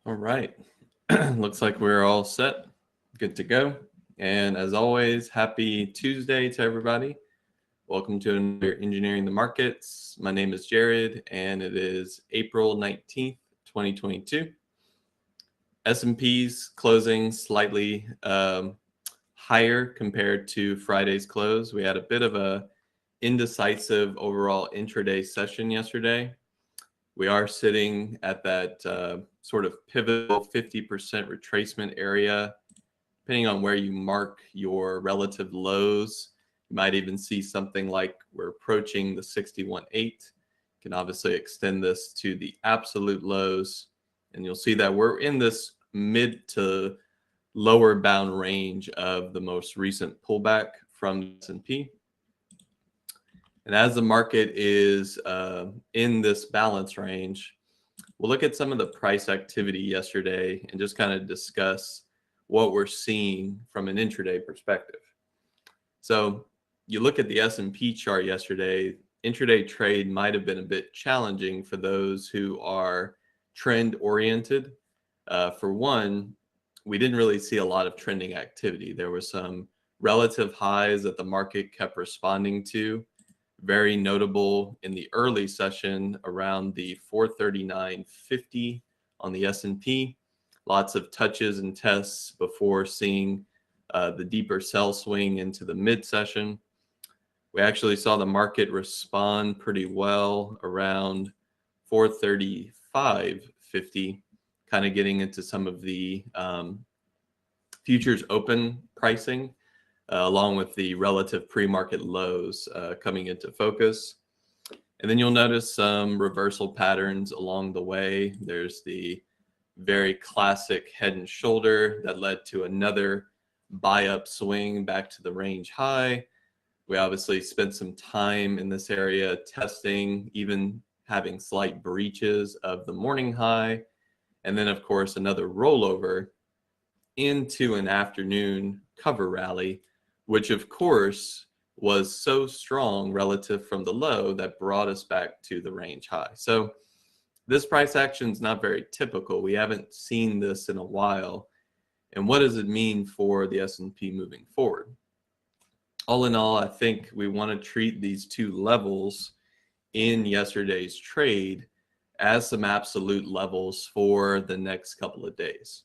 All right. Looks like we're all set. Good to go. And as always, happy Tuesday to everybody. Welcome to another Engineering the Markets. My name is Jared, and it is April 19th, 2022. S&P's closing slightly higher compared to Friday's close. We had a bit of a indecisive overall intraday session yesterday. We are sitting at that sort of pivotal 50% retracement area. Depending on where you mark your relative lows, you might even see something like we're approaching the 61.8. You can obviously extend this to the absolute lows, and you'll see that we're in this mid to lower bound range of the most recent pullback from the S&P. And as the market is in this balance range, we'll look at some of the price activity yesterday and just kind of discuss what we're seeing from an intraday perspective. So you look at the S&P chart yesterday, intraday trade might have been a bit challenging for those who are trend oriented. For one, we didn't really see a lot of trending activity. There were some relative highs that the market kept responding to. Very notable in the early session around the 439.50 on the S&P. Lots of touches and tests before seeing the deeper sell swing into the mid-session. We actually saw the market respond pretty well around 435.50, kind of getting into some of the futures open pricing. Along with the relative pre-market lows coming into focus. And then you'll notice some reversal patterns along the way. There's the very classic head and shoulder that led to another buy-up swing back to the range high. We obviously spent some time in this area testing, even having slight breaches of the morning high. And then, of course, another rollover into an afternoon cover rally, which of course was so strong relative from the low that brought us back to the range high. So this price action is not very typical. We haven't seen this in a while. And what does it mean for the S&P moving forward? All in all, I think we want to treat these two levels in yesterday's trade as some absolute levels for the next couple of days.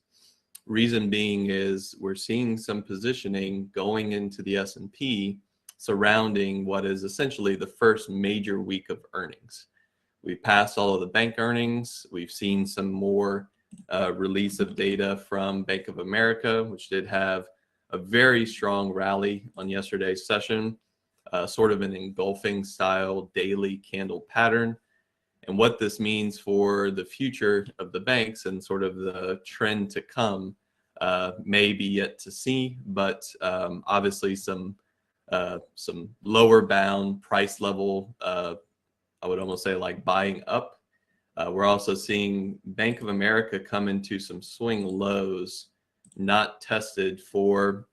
Reason being is we're seeing some positioning going into the S&P surrounding what is essentially the first major week of earnings. We've passed all of the bank earnings. We've seen some more release of data from Bank of America, which did have a very strong rally on yesterday's session, sort of an engulfing style daily candle pattern. And what this means for the future of the banks and sort of the trend to come may be yet to see, but obviously some lower bound price level, I would almost say like buying up. We're also seeing Bank of America come into some swing lows not tested for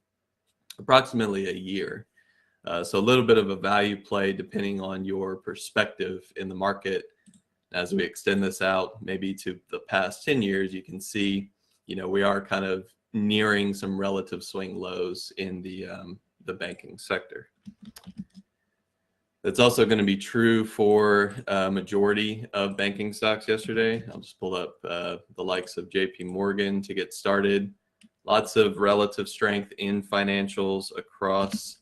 approximately a year. So a little bit of a value play depending on your perspective in the market. As we extend this out maybe to the past 10 years, you can see, we are kind of nearing some relative swing lows in the banking sector. That's also going to be true for a majority of banking stocks yesterday. I'll just pull up the likes of JP Morgan to get started. Lots of relative strength in financials across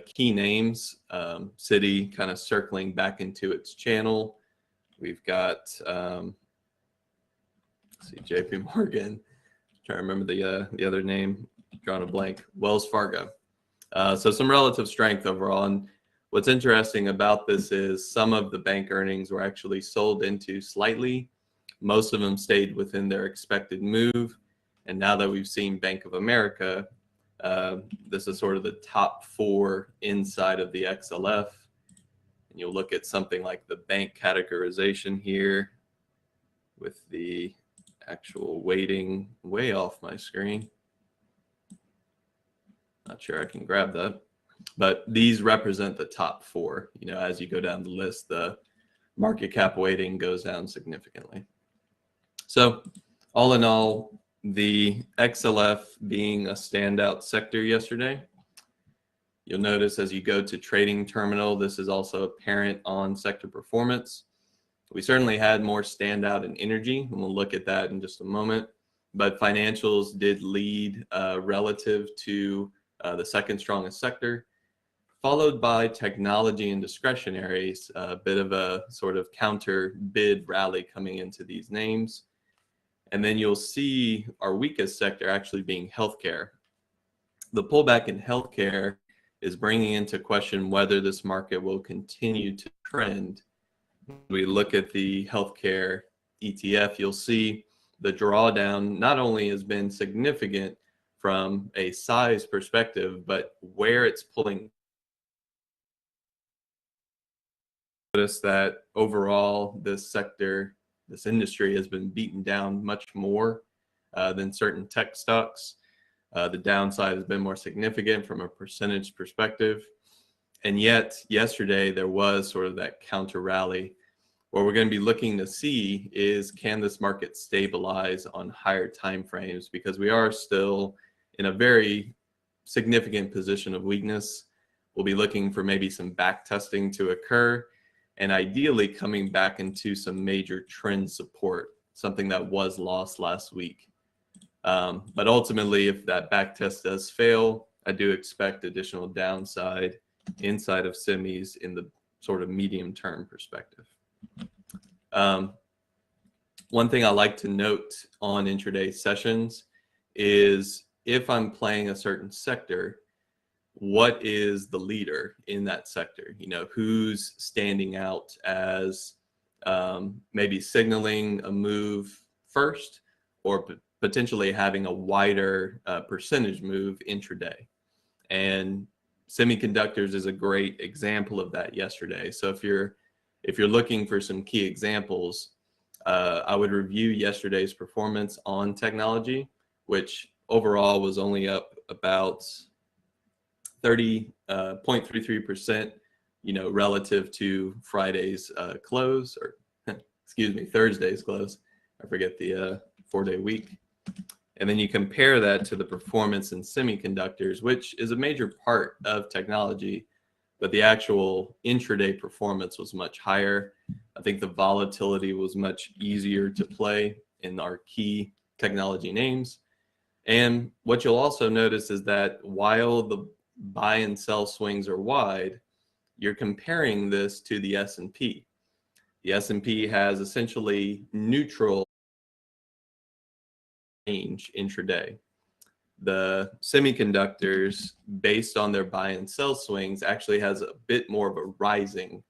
key names. Citi kind of circling back into its channel. We've got, let's see, JP Morgan. Trying to remember the other name. Drawing a blank. Wells Fargo. So some relative strength overall. And what's interesting about this is some of the bank earnings were actually sold into slightly. Most of them stayed within their expected move. And now that we've seen Bank of America, this is sort of the top four inside of the XLF. And you'll look at something like the bank categorization here with the actual weighting way off my screen. Not sure I can grab that, but these represent the top four. As you go down the list, the market cap weighting goes down significantly. So All in all, the XLF being a standout sector yesterday. You'll notice as you go to trading terminal, this is also apparent on sector performance. We certainly had more standout in energy, and we'll look at that in just a moment. But financials did lead relative to the second strongest sector, followed by technology and discretionaries, a bit of a sort of counter bid rally coming into these names. And then you'll see our weakest sector actually being healthcare. The pullback in healthcare is bringing into question whether this market will continue to trend. When we look at the healthcare ETF, you'll see the drawdown not only has been significant from a size perspective, but where it's pulling. Notice that overall, this sector, this industry has been beaten down much more than certain tech stocks. The downside has been more significant from a percentage perspective. And yet, yesterday, there was sort of that counter rally. What we're going to be looking to see is, can this market stabilize on higher time frames? Because we are still in a very significant position of weakness. We'll be looking for maybe some back testing to occur, and ideally coming back into some major trend support, something that was lost last week. But ultimately, if that back test does fail, I do expect additional downside inside of semis in the sort of medium term perspective. One thing I like to note on intraday sessions is, if I'm playing a certain sector, what is the leader in that sector? You know, who's standing out as maybe signaling a move first, or potentially having a wider percentage move intraday. And semiconductors is a great example of that yesterday. So if you're looking for some key examples, I would review yesterday's performance on technology, which overall was only up about 30.33%, you know, relative to Friday's close, or excuse me, Thursday's close. I forget the 4-day week. And then you compare that to the performance in semiconductors, which is a major part of technology, but the actual intraday performance was much higher. I think the volatility was much easier to play in our key technology names. And what you'll also notice is that while the buy and sell swings are wide, you're comparing this to the S&P. The S&P has essentially neutral range intraday. The semiconductors, based on their buy and sell swings, actually has a bit more of a rising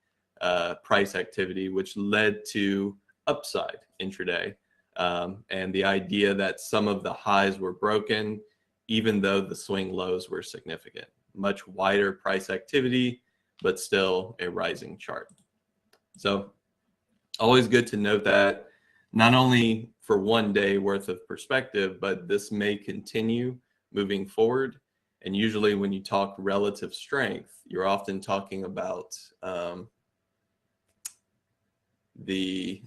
price activity, which led to upside intraday. And the idea that some of the highs were broken, even though the swing lows were significant. Much wider price activity, but still a rising chart. So always good to note that, not only for 1 day worth of perspective, but this may continue moving forward. And usually when you talk relative strength, you're often talking about the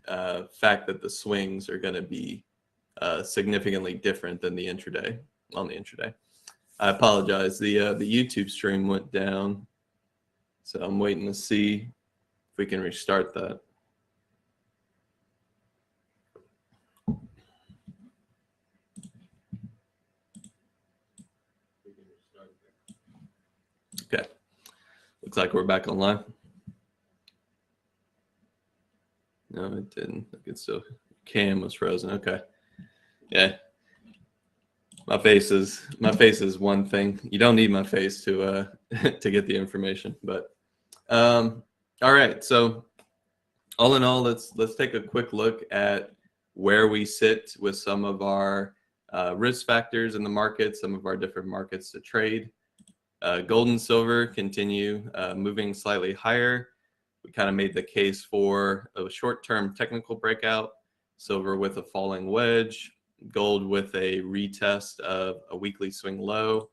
fact that the swings are going to be significantly different than the intraday, on the intraday. I apologize. The YouTube stream went down, so I'm waiting to see if we can restart that. Okay, looks like we're back online. No, it didn't. I could still. Cam was frozen. Okay, yeah. My face is one thing. You don't need my face to to get the information. But all right. So all in all, let's take a quick look at where we sit with some of our risk factors in the market, some of our different markets to trade. Gold and silver continue moving slightly higher. We kind of made the case for a short-term technical breakout. Silver with a falling wedge, gold with a retest of a weekly swing low,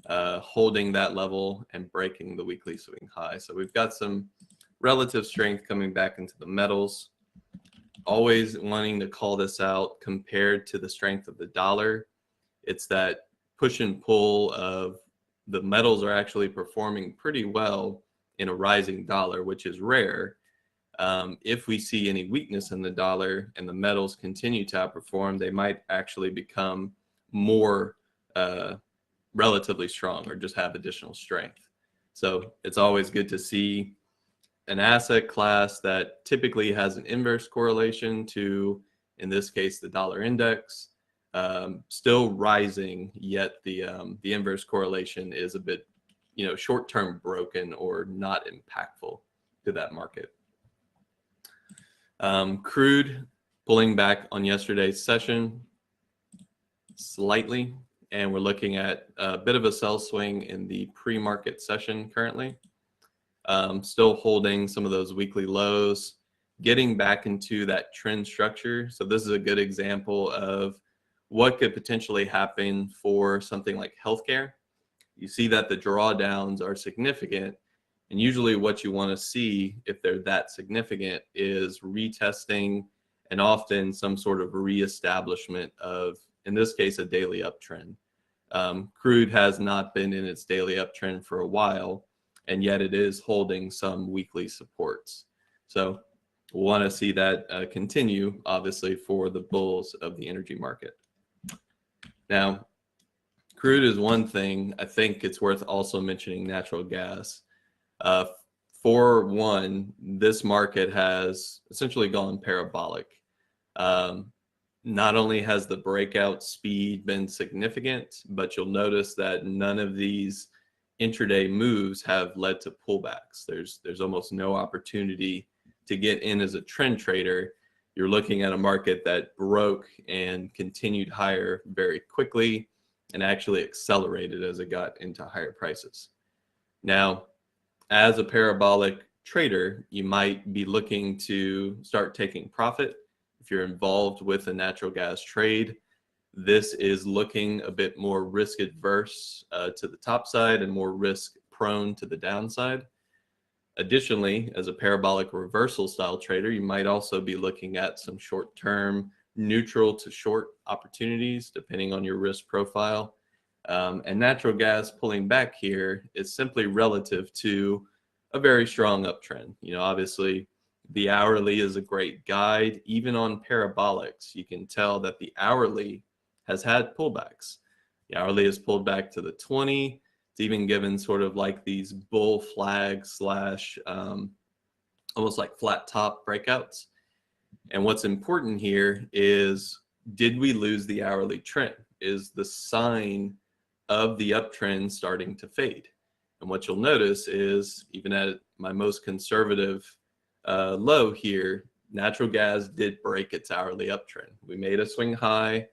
holding that level and breaking the weekly swing high. So we've got some relative strength coming back into the metals. always wanting to call this out compared to the strength of the dollar. It's that push and pull of the metals are actually performing pretty well in a rising dollar, which is rare. If we see any weakness in the dollar and the metals continue to outperform, they might actually become more relatively strong or just have additional strength. So it's always good to see an asset class that typically has an inverse correlation to, in this case, the dollar index, still rising, yet the inverse correlation is a bit, short-term broken or not impactful to that market. Crude pulling back on yesterday's session slightly, and we're looking at a bit of a sell swing in the pre-market session currently. Still holding some of those weekly lows, getting back into that trend structure. So this is a good example of what could potentially happen for something like healthcare. You see that the drawdowns are significant, and usually what you want to see if they're that significant is retesting and often some sort of reestablishment of, in this case, a daily uptrend. Crude has not been in its daily uptrend for a while, and yet it is holding some weekly supports. So we'll want to see that continue, obviously, for the bulls of the energy market. Now, crude is one thing. I think it's worth also mentioning natural gas. For one, this market has essentially gone parabolic. Not only has the breakout speed been significant, but you'll notice that none of these intraday moves have led to pullbacks. There's almost no opportunity to get in as a trend trader. You're looking at a market that broke and continued higher very quickly and actually accelerated as it got into higher prices. Now, as a parabolic trader, you might be looking to start taking profit. If you're involved with a natural gas trade, this is looking a bit more risk adverse to the top side and more risk prone to the downside. Additionally, as a parabolic reversal style trader, you might also be looking at some short-term neutral to short opportunities depending on your risk profile. And natural gas pulling back here is simply relative to a very strong uptrend. Obviously the hourly is a great guide. Even on parabolics, you can tell that the hourly has had pullbacks. The hourly has pulled back to the 20. It's even given sort of like these bull flag slash almost like flat top breakouts. And what's important here is, did we lose the hourly trend? Is the sign of the uptrend starting to fade? And what you'll notice is, even at my most conservative low here, natural gas did break its hourly uptrend. We made a swing high,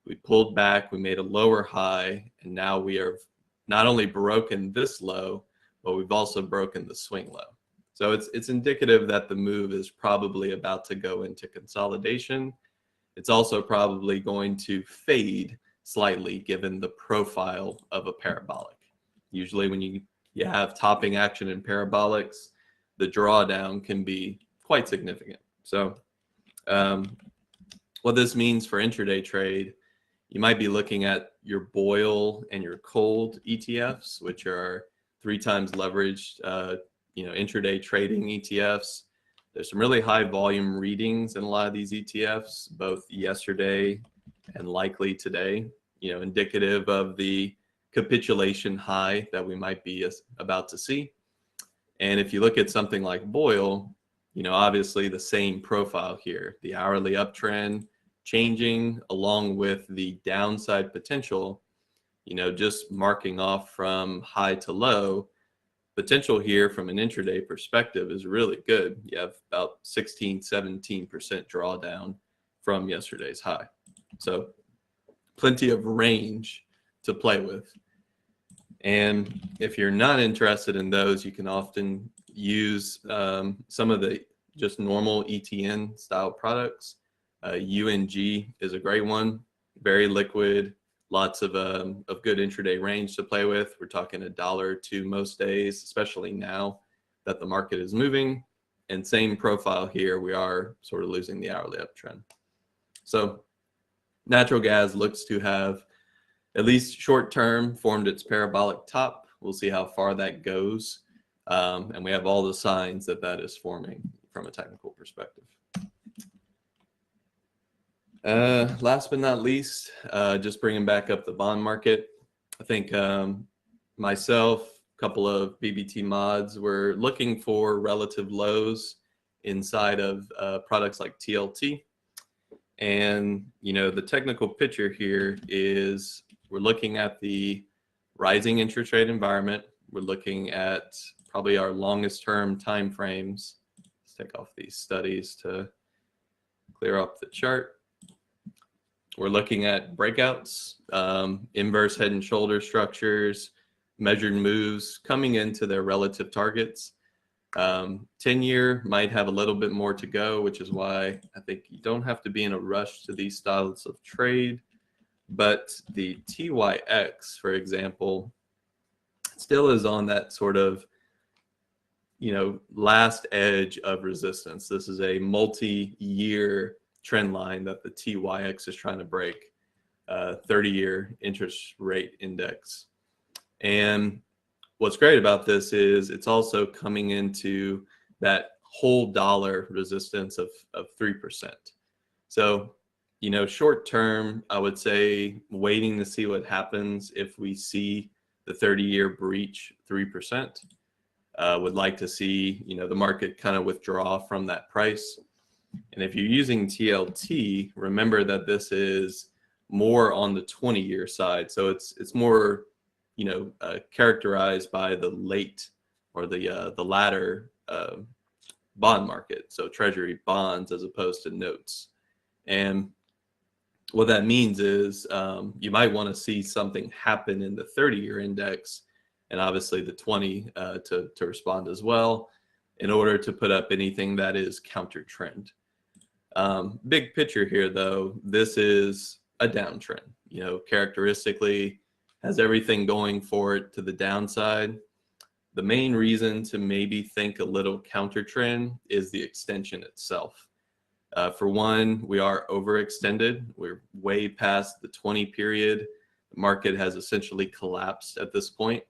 we pulled back, we made a lower high, and now we are not only broken this low, but we've also broken the swing low. So it's indicative that the move is probably about to go into consolidation. It's also probably going to fade slightly given the profile of a parabolic. Usually when you have topping action in parabolics, the drawdown can be quite significant. So what this means for intraday trade, you might be looking at your boil and your cold ETFs, which are 3 times leveraged, intraday trading ETFs. There's some really high volume readings in a lot of these ETFs, both yesterday and likely today, indicative of the capitulation high that we might be about to see. And if you look at something like boil, obviously the same profile here, the hourly uptrend changing along with the downside potential, just marking off from high to low. Potential here from an intraday perspective is really good. You have about 16-17% drawdown from yesterday's high. So plenty of range to play with. And if you're not interested in those, you can often use some of the just normal ETN style products. UNG is a great one, very liquid, lots of good intraday range to play with. We're talking $1 or $2 most days, especially now that the market is moving. And same profile here, we are sort of losing the hourly uptrend. So natural gas looks to have, at least short term, formed its parabolic top. We'll see how far that goes. And we have all the signs that that is forming from a technical perspective. Last but not least, just bringing back up the bond market. I think myself, a couple of BBT mods, were looking for relative lows inside of products like TLT. And, you know, the technical picture here is we're looking at the rising interest rate environment. We're looking at probably our longest term time frames. Let's take off these studies to clear up the chart. We're looking at breakouts, inverse head and shoulder structures, measured moves coming into their relative targets. 10-year might have a little bit more to go, which is why I think you don't have to be in a rush to these styles of trade. But the TYX, for example, still is on that sort of, you know, last edge of resistance. This is a multi-year trend line that the TYX is trying to break, 30-year interest rate index. And what's great about this is it's also coming into that whole dollar resistance of 3%. So, you know, short term, I would say waiting to see what happens if we see the 30-year breach 3%. Would like to see, you know, the market kind of withdraw from that price. And if you're using TLT, remember that this is more on the 20-year side. So it's more, you know, characterized by the late or the latter bond market. So treasury bonds as opposed to notes. And what that means is you might want to see something happen in the 30-year index and obviously the 20 to respond as well in order to put up anything that is counter trend. Big picture here, though, this is a downtrend. You know, characteristically has everything going for it to the downside. The main reason to maybe think a little counter trend is the extension itself. For one, we are overextended. We're way past the 20 period. The market has essentially collapsed at this point.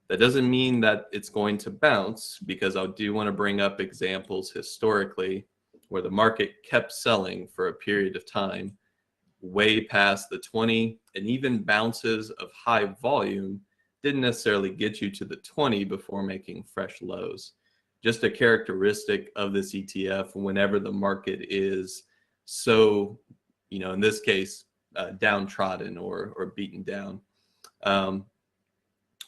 That doesn't mean that it's going to bounce, because I do want to bring up examples historically where the market kept selling for a period of time way past the 20, and even bounces of high volume didn't necessarily get you to the 20 before making fresh lows. Just a characteristic of this ETF whenever the market is so, you know, in this case, downtrodden or beaten down.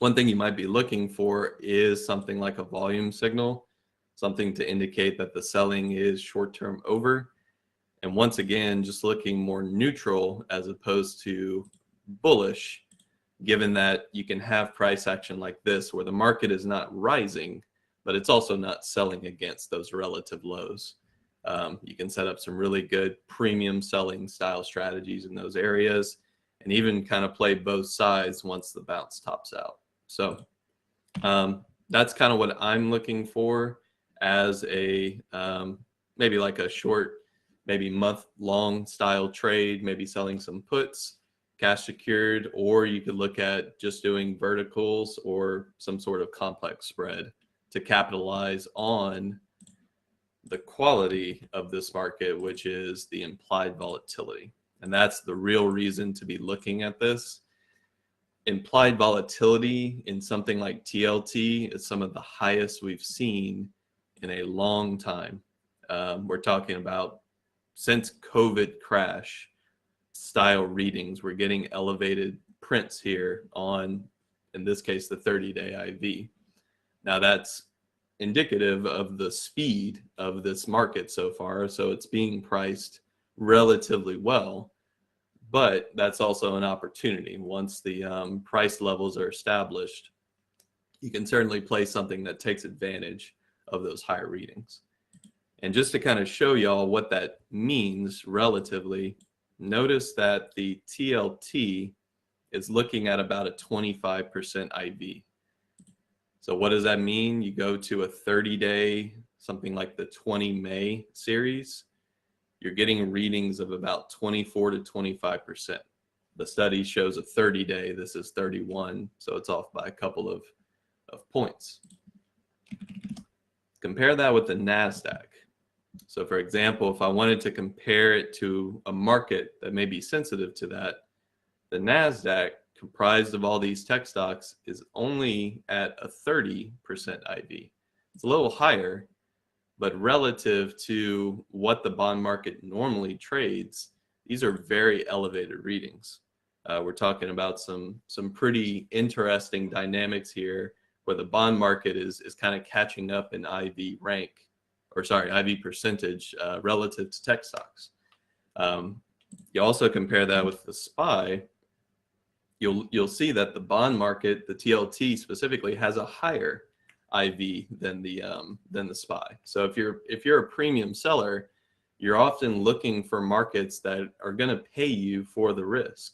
One thing you might be looking for is something like a volume signal, something to indicate that the selling is short-term over. And once again, just looking more neutral as opposed to bullish, given that you can have price action like this where the market is not rising, but it's also not selling against those relative lows. You can set up some really good premium selling style strategies in those areas and even kind of play both sides once the bounce tops out. So that's kind of what I'm looking for as a maybe like a short, maybe month-long style trade, maybe selling some puts, cash secured, or you could look at just doing verticals or some sort of complex spread to capitalize on the quality of this market, which is the implied volatility. And that's the real reason to be looking at this. Implied volatility in something like TLT is some of the highest we've seen in a long time. We're talking about since COVID crash style readings. We're getting elevated prints here on, in this case, the 30-day IV. Now that's indicative of the speed of this market so far. So it's being priced relatively well, but that's also an opportunity. Once the price levels are established, you can certainly play something that takes advantage of those higher readings. And just to kind of show y'all what that means relatively, notice that the TLT is looking at about a 25% IV. So what does that mean? You go to a 30-day something like the 20 May series, you're getting readings of about 24 to 25%. The study shows a 30-day. This is 31, so it's off by a couple of points. Compare that with the NASDAQ. So for example, if I wanted to compare it to a market that may be sensitive to that, the NASDAQ, comprised of all these tech stocks, is only at a 30% IV. It's a little higher, but relative to what the bond market normally trades, these are very elevated readings. We're talking about some pretty interesting dynamics here, where the bond market is kind of catching up in IV rank, or sorry, IV percentage relative to tech stocks. You also compare that with the SPY, you'll see that the bond market, the TLT specifically, has a higher IV than the SPY. So if you're a premium seller, you're often looking for markets that are going to pay you for the risk,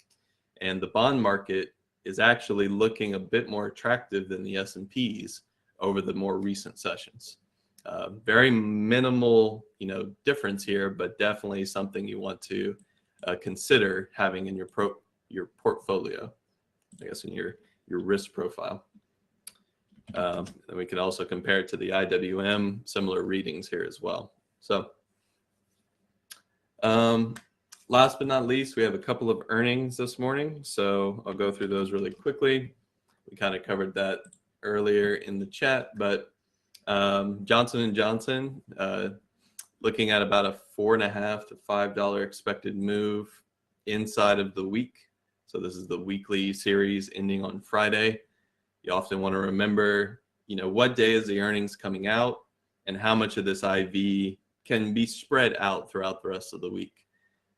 and the bond market is actually looking a bit more attractive than the S&Ps over the more recent sessions. Very minimal, difference here, but definitely something you want to consider having in your portfolio, I guess, in your risk profile. And we could also compare it to the IWM, similar readings here as well. So last but not least, we have a couple of earnings this morning, so I'll go through those really quickly. We kind of covered that earlier in the chat, but Johnson & Johnson, looking at about a $4.50 to $5 expected move inside of the week. So this is the weekly series ending on Friday. You often want to remember, what day is the earnings coming out and how much of this IV can be spread out throughout the rest of the week.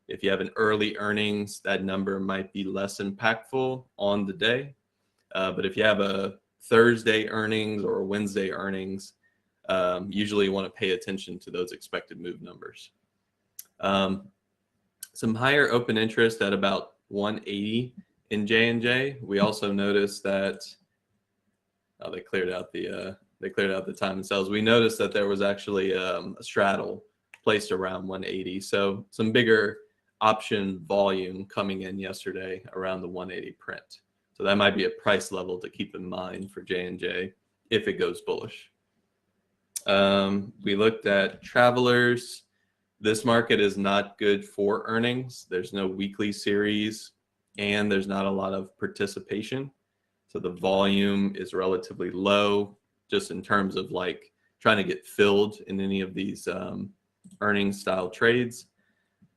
If you have an early earnings, that number might be less impactful on the day. But if you have a Thursday earnings or a Wednesday earnings, usually you want to pay attention to those expected move numbers. Some higher open interest at about 180 in J&J. We also noticed that they cleared out the time and sales. We noticed that there was actually a straddle placed around 180. So some bigger option volume coming in yesterday around the 180 print. So that might be a price level to keep in mind for J&J if it goes bullish. We looked at Travelers. This market is not good for earnings. There's no weekly series and there's not a lot of participation. So the volume is relatively low just in terms of like trying to get filled in any of these earnings style trades.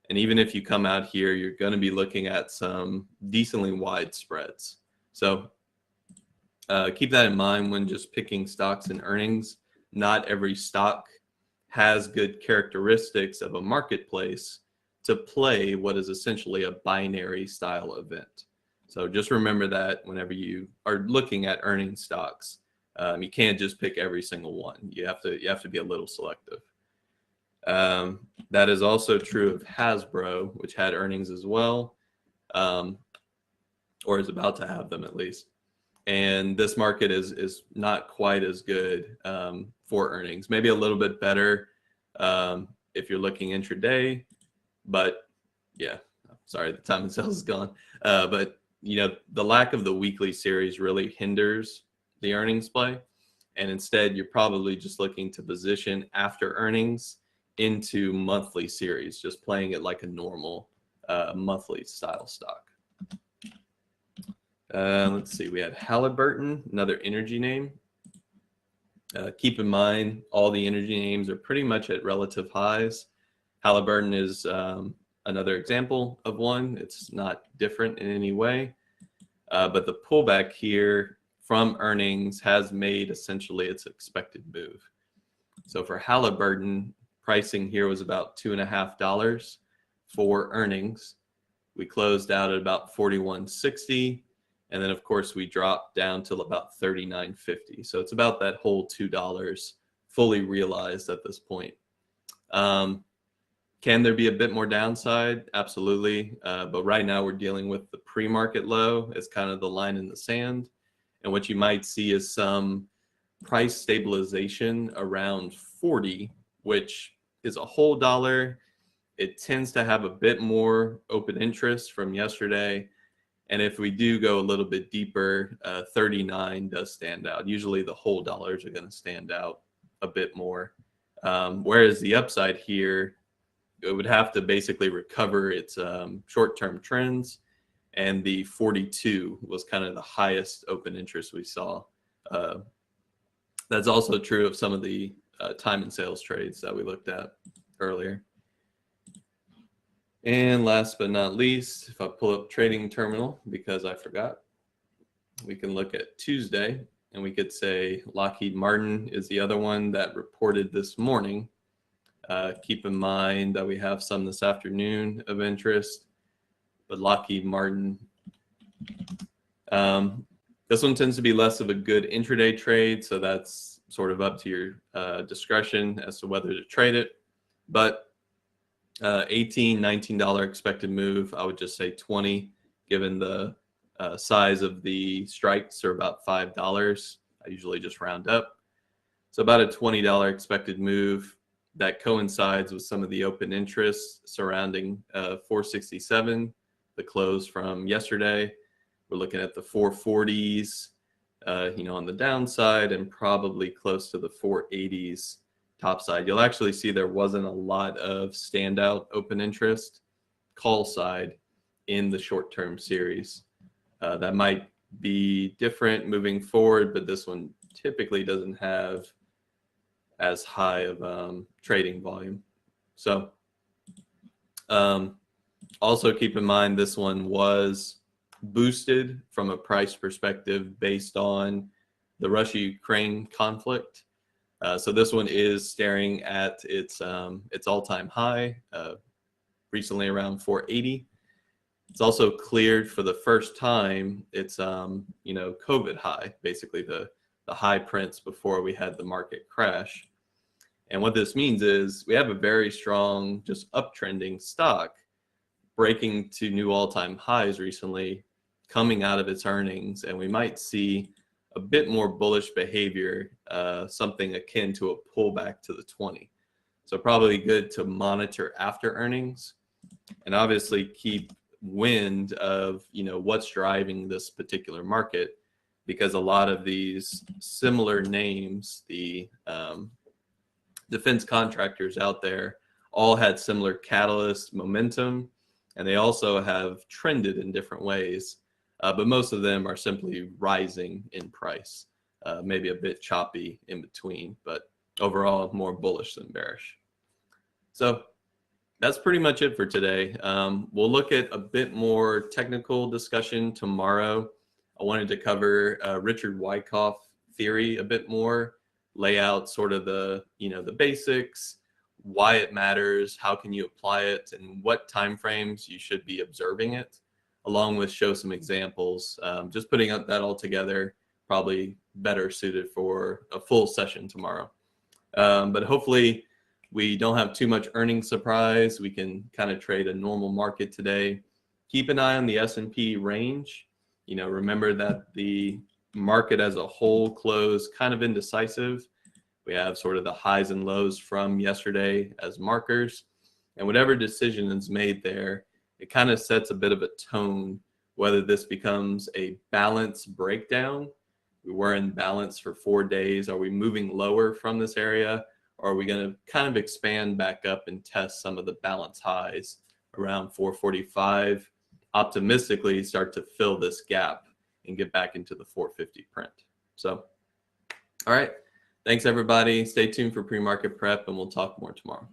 And even if you come out here, you're going to be looking at some decently wide spreads. So keep that in mind when just picking stocks and earnings. Not every stock has good characteristics of a marketplace to play what is essentially a binary style event. So just remember that whenever you are looking at earnings stocks, you can't just pick every single one. You have to be a little selective. That is also true of Hasbro, which had earnings as well, or is about to have them at least. And this market is not quite as good for earnings. Maybe a little bit better if you're looking intraday, but yeah, sorry, the time and sales is gone. But the lack of the weekly series really hinders the earnings play. And instead, you're probably just looking to position after earnings into monthly series, just playing it like a normal monthly style stock. Let's see, we had Halliburton, another energy name. Keep in mind, all the energy names are pretty much at relative highs. Halliburton is another example of one. It's not different in any way. But the pullback here from earnings has made essentially its expected move. So for Halliburton, pricing here was about $2.50 for earnings. We closed out at about $41.60. And then, of course, we dropped down to about $39.50. So it's about that whole $2 fully realized at this point. Can there be a bit more downside? Absolutely. But right now we're dealing with the pre-market low as kind of the line in the sand. And what you might see is some price stabilization around 40, which is a whole dollar. It tends to have a bit more open interest from yesterday. And if we do go a little bit deeper, 39 does stand out. Usually the whole dollars are going to stand out a bit more. Whereas the upside here, it would have to basically recover its short-term trends. And the 42 was kind of the highest open interest we saw. Uh, that's also true of some of the time and sales trades that we looked at earlier. And last but not least, if I pull up trading terminal, because I forgot, we can look at Tuesday, and we could say Lockheed Martin is the other one that reported this morning. Keep in mind that we have some this afternoon of interest, but Lockheed Martin, this one tends to be less of a good intraday trade, so that's sort of up to your discretion as to whether to trade it. But $18, $19 expected move, I would just say 20, given the size of the strikes are about $5. I usually just round up. So about a $20 expected move that coincides with some of the open interest surrounding 467, the close from yesterday. We're looking at the 440s, on the downside, and probably close to the 480s top side. You'll actually see there wasn't a lot of standout open interest call side in the short-term series. That might be different moving forward, but this one typically doesn't have as high of trading volume. So also keep in mind this one was boosted from a price perspective based on the Russia-Ukraine conflict. So this one is staring at its all-time high, recently around 480. It's also cleared for the first time its COVID high, basically the high prints before we had the market crash. And what this means is we have a very strong, just uptrending stock breaking to new all-time highs recently, coming out of its earnings, and we might see a bit more bullish behavior, something akin to a pullback to the 20. So probably good to monitor after earnings, and obviously keep wind of what's driving this particular market, because a lot of these similar names, the defense contractors out there, all had similar catalyst momentum, and they also have trended in different ways. But most of them are simply rising in price, maybe a bit choppy in between, but overall more bullish than bearish. So that's pretty much it for today. We'll look at a bit more technical discussion tomorrow. I wanted to cover Richard Wyckoff theory a bit more, lay out sort of the basics, why it matters, how can you apply it, and what timeframes you should be observing it, along with show some examples. Just putting that all together, probably better suited for a full session tomorrow. But hopefully we don't have too much earnings surprise. We can kind of trade a normal market today. Keep an eye on the S&P range. Remember that the market as a whole closed kind of indecisive. We have sort of the highs and lows from yesterday as markers, and whatever decision is made there, it kind of sets a bit of a tone whether this becomes a balance breakdown. We were in balance for 4 days. Are we moving lower from this area, or are we going to kind of expand back up and test some of the balance highs around 445, optimistically start to fill this gap and get back into the 450 print? So, all right. Thanks, everybody. Stay tuned for pre-market prep, and we'll talk more tomorrow.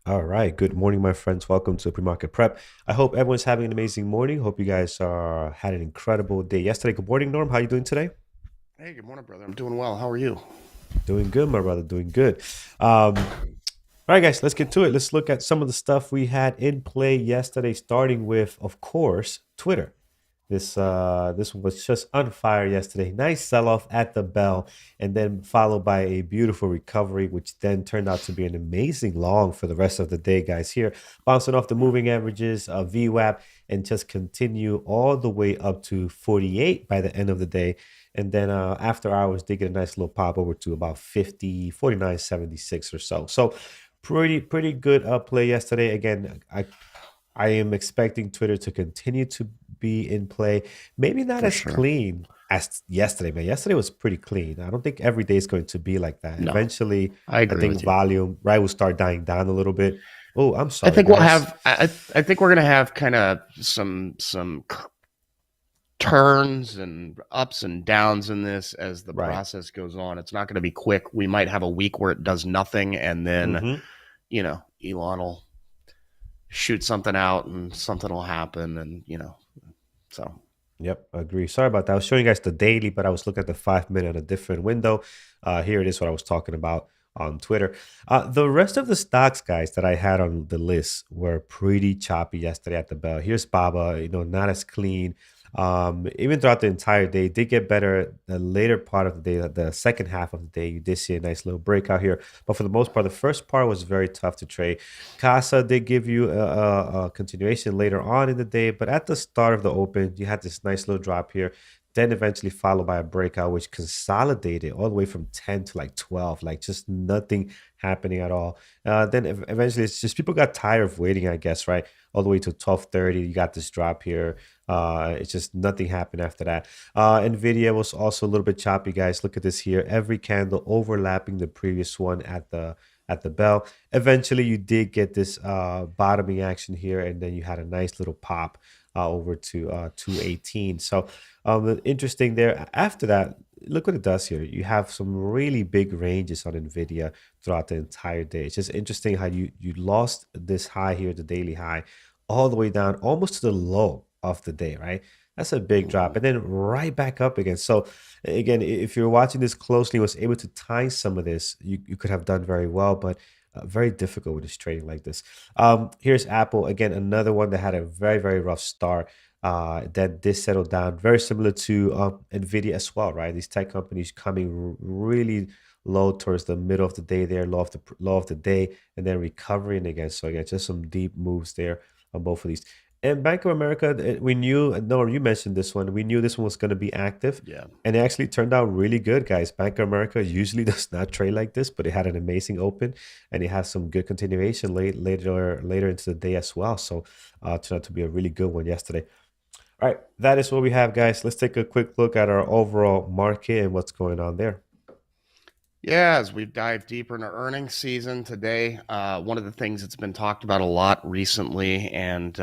All right. Good morning, my friends. Welcome to Pre-Market Prep. I hope everyone's having an amazing morning. Hope you guys are had an incredible day yesterday. Good morning, Norm. How you doing today? Hey, good morning, brother. I'm doing well. How are you? Doing good, my brother. Doing good. All right, guys, let's get to it. Let's look at some of the stuff we had in play yesterday, starting with, of course, Twitter. This was just on fire yesterday. Nice sell-off at the bell, and then followed by a beautiful recovery, which then turned out to be an amazing long for the rest of the day, guys. Here, bouncing off the moving averages, VWAP, and just continue all the way up to 48 by the end of the day. And then after hours, they get a nice little pop over to about 50, 49.76 or so. So pretty good play yesterday. Again, I am expecting Twitter to continue to be in play. Maybe not For as sure. clean as yesterday, man. Yesterday was pretty clean. I don't think every day is going to be like that. No, Eventually, I I agree think with you. volume, right, will start dying down a little bit. Oh, I'm I sorry, think we'll guys. have. I think we're gonna have kind of some turns and ups and downs in this as the Right. process goes on. It's not going to be quick. We might have a week where it does nothing, and then Mm-hmm. Elon will shoot something out, and something will happen, and so Yep, agree. Sorry about that. I was showing you guys the daily, but I was looking at the 5 minute, a different window. Here it is, what I was talking about on Twitter. The rest of the stocks, guys, that I had on the list were pretty choppy yesterday at the bell. Here's Baba, not as clean. Even throughout the entire day, it did get better the later part of the day, the second half of the day. You did see a nice little breakout here, but for the most part, the first part was very tough to trade. Casa did give you a continuation later on in the day, but at the start of the open, you had this nice little drop here, then eventually followed by a breakout, which consolidated all the way from 10 to like 12, like just nothing happening at all. Then eventually, it's just people got tired of waiting, I guess, right? All the way to 12:30, you got this drop here. It's just nothing happened after that. Nvidia was also a little bit choppy, guys. Look at this here. Every candle overlapping the previous one at the bell. Eventually, you did get this bottoming action here, and then you had a nice little pop over to 218. So interesting there. After that, look what it does here. You have some really big ranges on Nvidia throughout the entire day. It's just interesting how you lost this high here, the daily high, all the way down almost to the low of the day, right? That's a big drop, mhm. and then right back up again. So again, if you're watching this closely, was able to time some of this, you could have done very well, but very difficult with this trading like this. Here's Apple again, another one that had a very rough start. That did settle down, very similar to Nvidia as well, right? These tech companies coming really low towards the middle of the day, there, low of the day, and then recovering again. So again, just some deep moves there on both of these. And Bank of America, we knew, no, you mentioned this one. We knew this one was going to be active, Yeah. and it actually turned out really good, guys. Bank of America usually does not trade like this, but it had an amazing open, and it has some good continuation later into the day as well. So, turned out to be a really good one yesterday. All right, that is what we have, guys. Let's take a quick look at our overall market and what's going on there. Yeah, as we dive deeper into earnings season today, one of the things that's been talked about a lot recently and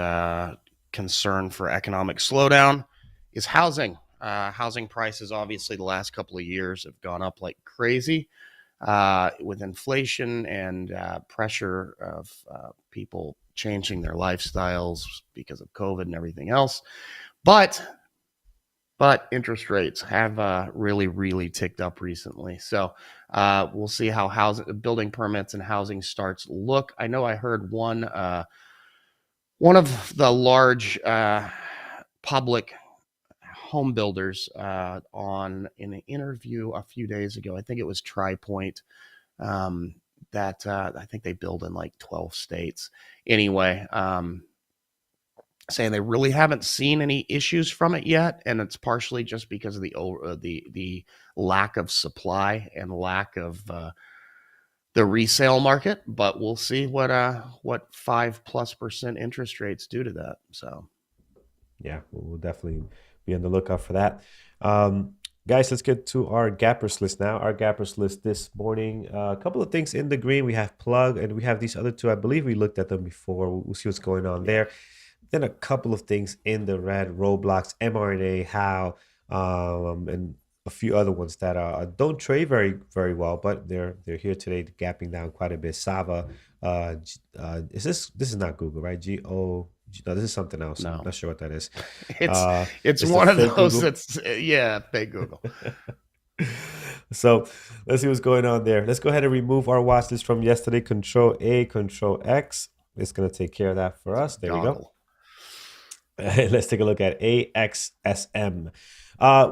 concern for economic slowdown is housing. Housing prices, obviously, the last couple of years have gone up like crazy with inflation and pressure of people changing their lifestyles because of COVID and everything else. But but interest rates have really ticked up recently. So we'll see how housing, building permits, and housing starts look. I know I heard one of the large public home builders on in an interview a few days ago. I think it was TriPoint. Um, that I think they build in like 12 states. Anyway, saying they really haven't seen any issues from it yet, and it's partially just because of the lack of supply and lack of the resale market. But we'll see what 5+% interest rates do to that. So Yeah, we'll definitely be on the lookout for that. Guys, let's get to our gappers list now. Our gappers list this morning. A couple of things in the green. We have plug and we have these other two. I believe we looked at them before. We'll see what's going on yeah, there. Then a couple of things in the red, Roblox, mRNA, how, and a few other ones that don't trade very well, but they're here today, gapping down quite a bit. Sava, this is not Google, right? No, this is something else. I'm No, not sure what that is. it's It's the one of fake those Google. that's fake Google. So let's see what's going on there. Let's go ahead and remove our watch list from yesterday. Control A, Control X. It's going to take care of that for us. There we go. Goggle. Let's take a look at AXSM.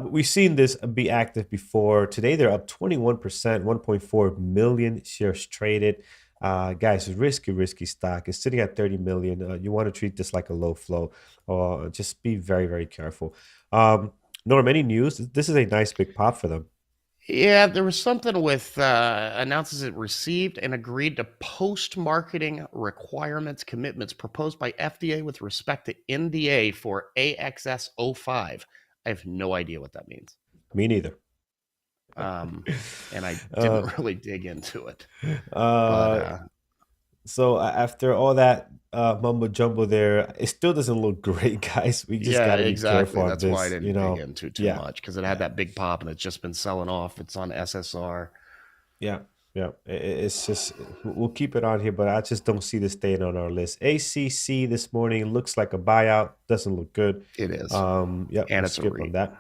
We've seen this be active before. Today they're up 21%, 1.4 million shares traded. Guys, risky stock. It's sitting at 30 million. You want to treat this like a low flow, or just be very careful. Norm, any news? This is a nice big pop for them. Yeah, there was something with announces it received and agreed to post-marketing requirements commitments proposed by FDA with respect to NDA for AXS05. I have no idea what that means. Me neither. And I didn't really dig into it. So after all that mumbo jumbo there, it still doesn't look great, guys. We just got to be careful. That's on this, why I didn't dig into too much, because it had that big pop and it's just been selling off. It's on SSR. Yeah. It's just, we'll keep it on here, but I just don't see this staying on our list. ACC this morning looks like a buyout. Doesn't look good. It is. Yeah, and it's skip on that.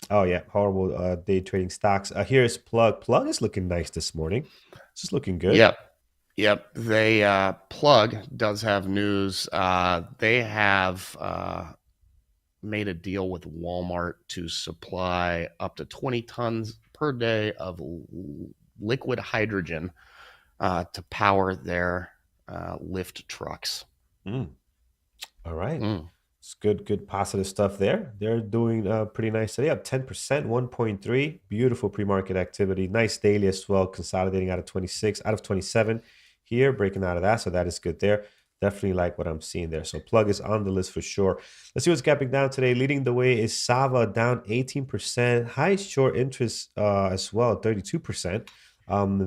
Oh yeah, horrible day trading stocks. Here's Plug. Plug is looking nice this morning. It's just looking good. Yep. They Plug does have news. They have made a deal with Walmart to supply up to 20 tons per day of liquid hydrogen to power their lift trucks. All right. It's good positive stuff there. They're doing pretty nice today, up 10%, 1.3. Beautiful pre-market activity. Nice daily as well, consolidating out of 26, out of 27 here, breaking out of that. So that is good there. Definitely like what I'm seeing there. So Plug is on the list for sure. Let's see what's gapping down today. Leading the way is Sava, down 18%. High short interest as well, 32%.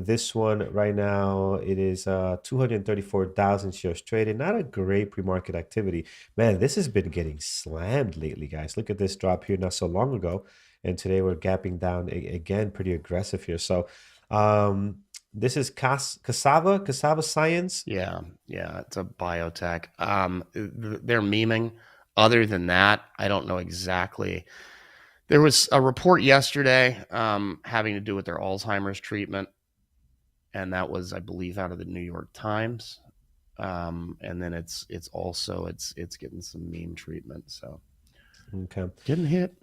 This one right now, it is 234,000 shares traded. Not a great pre-market activity. Man, this has been getting slammed lately, guys. Look at this drop here not so long ago. And today we're gapping down again, pretty aggressive here. So this is Cassava Science. Yeah, it's a biotech. They're memeing. Other than that, I don't know exactly. There was a report yesterday having to do with their Alzheimer's treatment, and that was, I believe, out of the New York Times. And then it's getting some meme treatment. So okay, getting hit.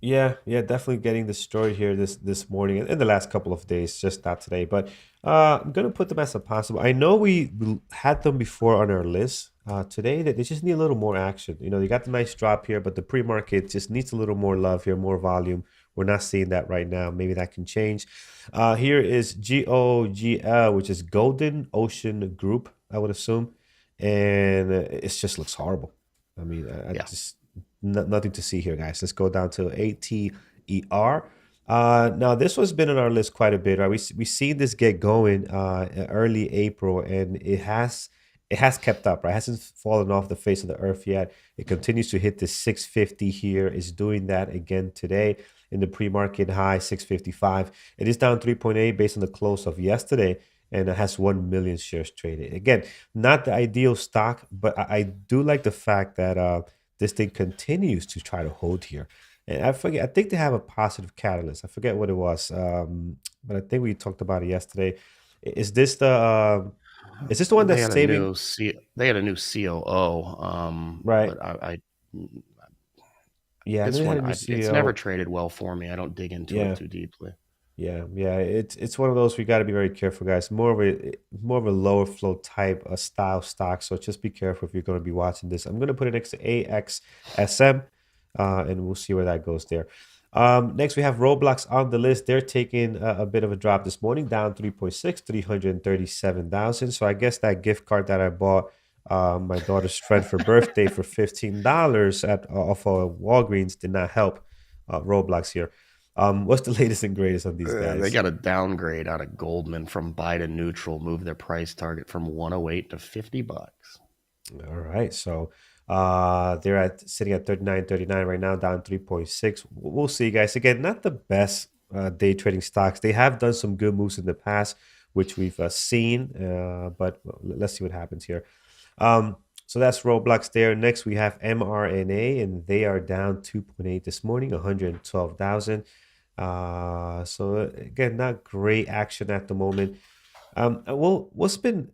Yeah, definitely getting destroyed here this morning and in the last couple of days, just not today. But I'm gonna put them as a possible. I know we had them before on our list. Today that they just need a little more action. You know, you got the nice drop here, but the pre-market just needs a little more love here, more volume. We're not seeing that right now. Maybe that can change. Here is GOGL, which is Golden Ocean Group, I would assume, and it just looks horrible. I mean, I just nothing to see here, guys. Let's go down to ATER. Now this one's been on our list quite a bit, right? We seen this get going early April, and it has kept up, right? It hasn't fallen off the face of the earth yet. It continues to hit the 650 here. It's doing that again today in the pre-market high 655. It is down 3.8 based on the close of yesterday, and it has 1 million shares traded. Again, not the ideal stock, but I do like the fact that this thing continues to try to hold here. And I think they have a positive catalyst. I forget what it was, but I think we talked about it yesterday. Is this the one that's saving? They had a new COO, right? But yeah, this one it's never traded well for me. I don't dig into it too deeply. Yeah, it's one of those we got to be very careful, guys. More of a lower flow type of style stock. So just be careful if you're going to be watching this. I'm going to put it next to AXSM, and we'll see where that goes there. Next, we have Roblox on the list. They're taking a bit of a drop this morning, down 3.6, 337,000. So I guess that gift card that I bought my daughter's friend for birthday for $15 off of Walgreens did not help Roblox here. What's the latest and greatest on these guys? They got a downgrade out of Goldman from buy to neutral, move their price target from 108 to $50. All right, so They're sitting at 39.39 right now, down 3.6. We'll see, guys. Again, not the best day trading stocks. They have done some good moves in the past, which we've seen, but let's see what happens here. So that's Roblox there. Next, we have mRNA, and they are down 2.8 this morning, 112,000. So again, not great action at the moment. Well, what's been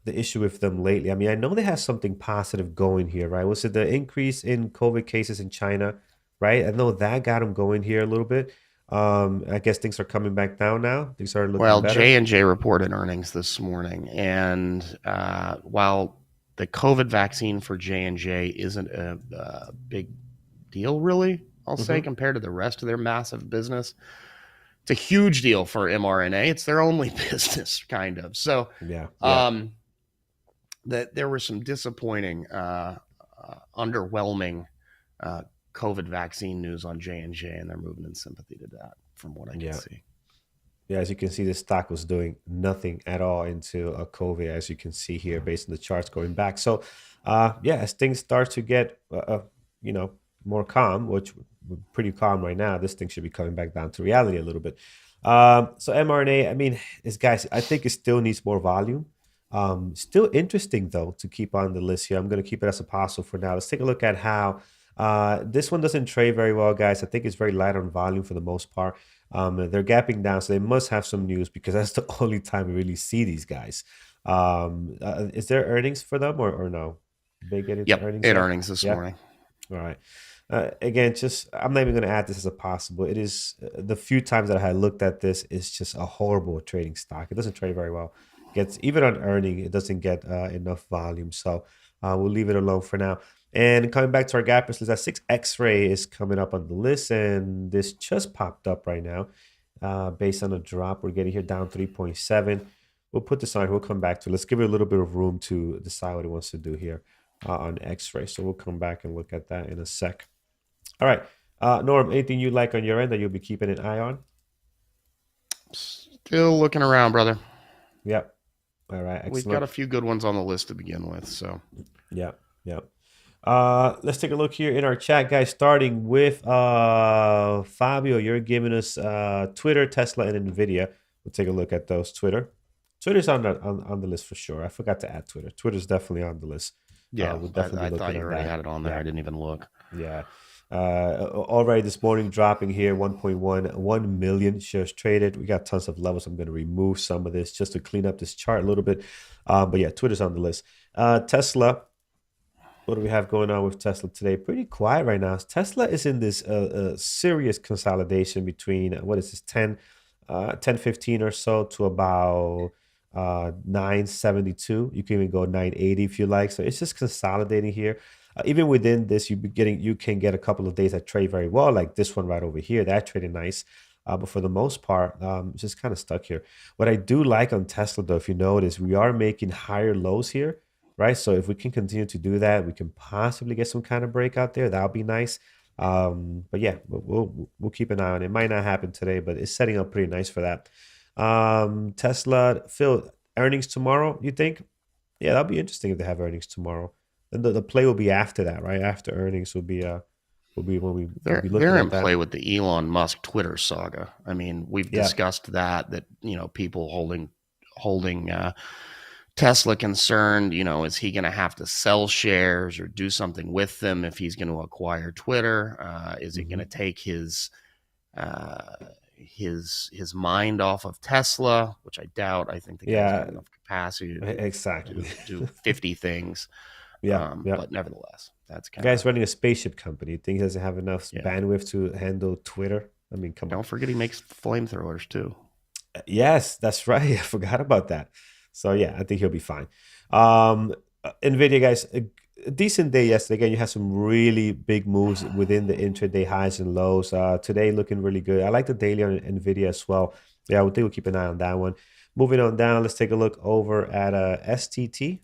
the issue with them lately? I mean, I know they have something positive going here, right? Was it the increase in COVID cases in China, right? I know that got them going here a little bit. I guess things are coming back down now. Things are looking Well, better. J&J reported earnings this morning, and while the COVID vaccine for J&J isn't a big deal, really, I'll say, Mm-hmm. compared to the rest of their massive business, it's a huge deal for mRNA. It's their only business, kind of. So, Yeah, yeah, that there were some disappointing, underwhelming COVID vaccine news on J&J, and they're moving in sympathy to that, from what I can yeah. see. Yeah, as you can see, the stock was doing nothing at all into a COVID, as you can see here, based on the charts going back. So, yeah, as things start to get, you know, more calm, which we're pretty calm right now, this thing should be coming back down to reality a little bit. So mRNA, I mean, this guys, I think it still needs more volume. Still interesting though to keep on the list here. I'm going to keep it as a possible for now. Let's take a look at how this one doesn't trade very well, guys. I think it's very light on volume for the most part. They're gapping down, so they must have some news because that's the only time we really see these guys. Is there earnings for them or no? They get into Yep, earnings it yet? earnings this Yeah. morning. All right. Again, just I'm not even going to add this as a possible. It is the few times that I had looked at this, it's just a horrible trading stock. It doesn't trade very well. Gets even on earning, it doesn't get enough volume. So we'll leave it alone for now. And coming back to our gappers list, that 6X-ray is coming up on the list, and this just popped up right now. Based on a drop we're getting here down 3.7. We'll put this on. We'll come back to it. Let's give it a little bit of room to decide what it wants to do here on X-ray. So we'll come back and look at that in a sec. All right. Norm, anything you like on your end that you'll be keeping an eye on? Still looking around, brother. Yep. All right. We've got Excellent. a few good ones on the list to begin with. So, Yeah. Yeah. Let's take a look here in our chat, guys. Starting with Fabio, you're giving us Twitter, Tesla, and Nvidia. We'll take a look at those. Twitter's on the list for sure. I forgot to add Twitter. Twitter's definitely on the list. yeah, We'll definitely I be thought looking you at already that. had it on there. Yeah. I didn't even look. Yeah. Already this morning dropping here 1.1 million shares traded. We got tons of levels. I'm going to remove some of this just to clean up this chart a little bit. But yeah, Twitter's on the list. Tesla. What do we have going on with Tesla today? Pretty quiet right now. Tesla is in this serious consolidation between what is this 10.15 or so to about 9.72. You can even go 9.80 if you like. So it's just consolidating here. Even within this, you can get a couple of days that trade very well, like this one right over here. That traded nice. But for the most part, it's just kind of stuck here. What I do like on Tesla, though, if you notice, we are making higher lows here, right? So if we can continue to do that, we can possibly get some kind of breakout there. That would be nice. But yeah, we'll keep an eye on it. It might not happen today, but it's setting up pretty nice for that. Tesla, Phil, earnings tomorrow, you think? Yeah, that'll be interesting if they have earnings tomorrow. And the play will be after that, right? After earnings will be when we'll be looking They're at in that. play with the Elon Musk Twitter saga. I mean, we've Yeah. discussed that people holding Tesla concerned. Is he going to have to sell shares or do something with them if he's going to acquire Twitter? Is it going to take his mind off of Tesla, which I doubt. I think the guy's got enough capacity Exactly. to do 50 things. Yeah. But nevertheless, that's kind Guy's of. running a spaceship company. You think he doesn't have enough bandwidth to handle Twitter? I mean, come on. Don't forget he makes flamethrowers too. Yes, that's right. I forgot about that. So yeah, I think he'll be fine. Nvidia, guys, a decent day yesterday. Again, you had some really big moves within the intraday highs and lows. Today looking really good. I like the daily on Nvidia as well. Yeah, I think we'll keep an eye on that one. Moving on down, let's take a look over at SST,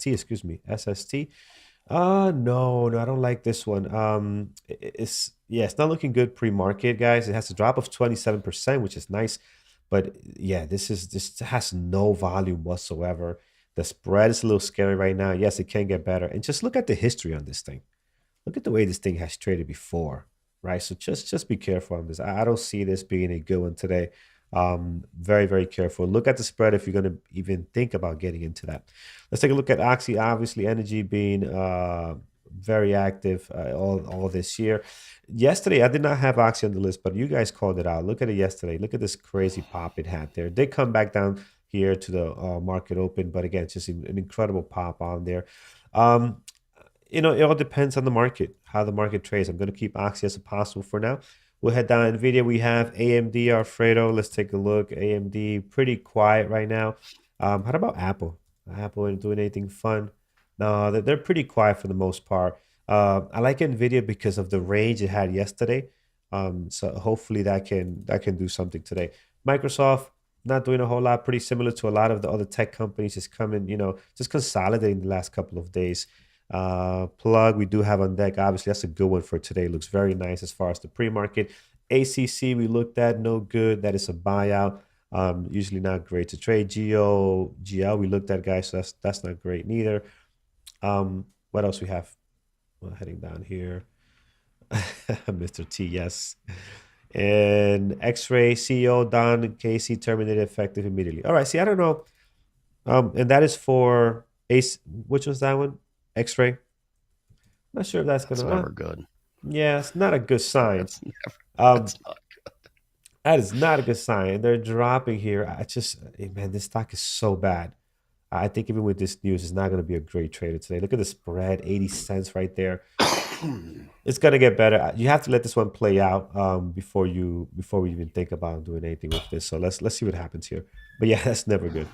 excuse me, SST. No, I don't like this one. It's not looking good pre-market, guys. It has a drop of 27%, which is nice. But yeah, this has no volume whatsoever. The spread is a little scary right now. Yes, it can get better. And just look at the history on this thing. Look at the way this thing has traded before, right? So just be careful on this. I don't see this being a good one today. Very, very careful. Look at the spread if you're going to even think about getting into that. Let's take a look at Oxy. Obviously, energy being very active all this year. Yesterday, I did not have Oxy on the list, but you guys called it out. Look at it yesterday. Look at this crazy pop it had there. It did come back down here to the market open, but again, it's just an incredible pop on there. Um, it all depends on the market, how the market trades. I'm going to keep Oxy as possible for now. We'll head down NVIDIA. We have AMD, Alfredo. Let's take a look. AMD, pretty quiet right now. How about Apple? Apple ain't doing anything fun. No, they're pretty quiet for the most part. I like NVIDIA because of the range it had yesterday. So hopefully that can do something today. Microsoft, not doing a whole lot, pretty similar to a lot of the other tech companies. Just coming, just consolidating the last couple of days. Plug, we do have on deck. Obviously, that's a good one for today. Looks very nice as far as the pre-market. ACC, we looked at, no good. That is a buyout. Usually not great to trade. GL, we looked at, guys. So that's not great neither. What else we have? Well, heading down here. Mr. T, yes. And X-Ray CEO Don Casey terminated effective immediately. All right. See, I don't know. And that is for Ace. Which was that one? X-Ray. Not sure if that's That's gonna. never good. Yeah, it's not a good sign. That's never. Um, That's not. that is not a good sign. They're dropping here. Man, this stock is so bad. I think even with this news, it's not going to be a great trader today. Look at the spread, 80 cents right there. It's going to get better. You have to let this one play out before we even think about doing anything with this. So let's see what happens here. But yeah, that's never good.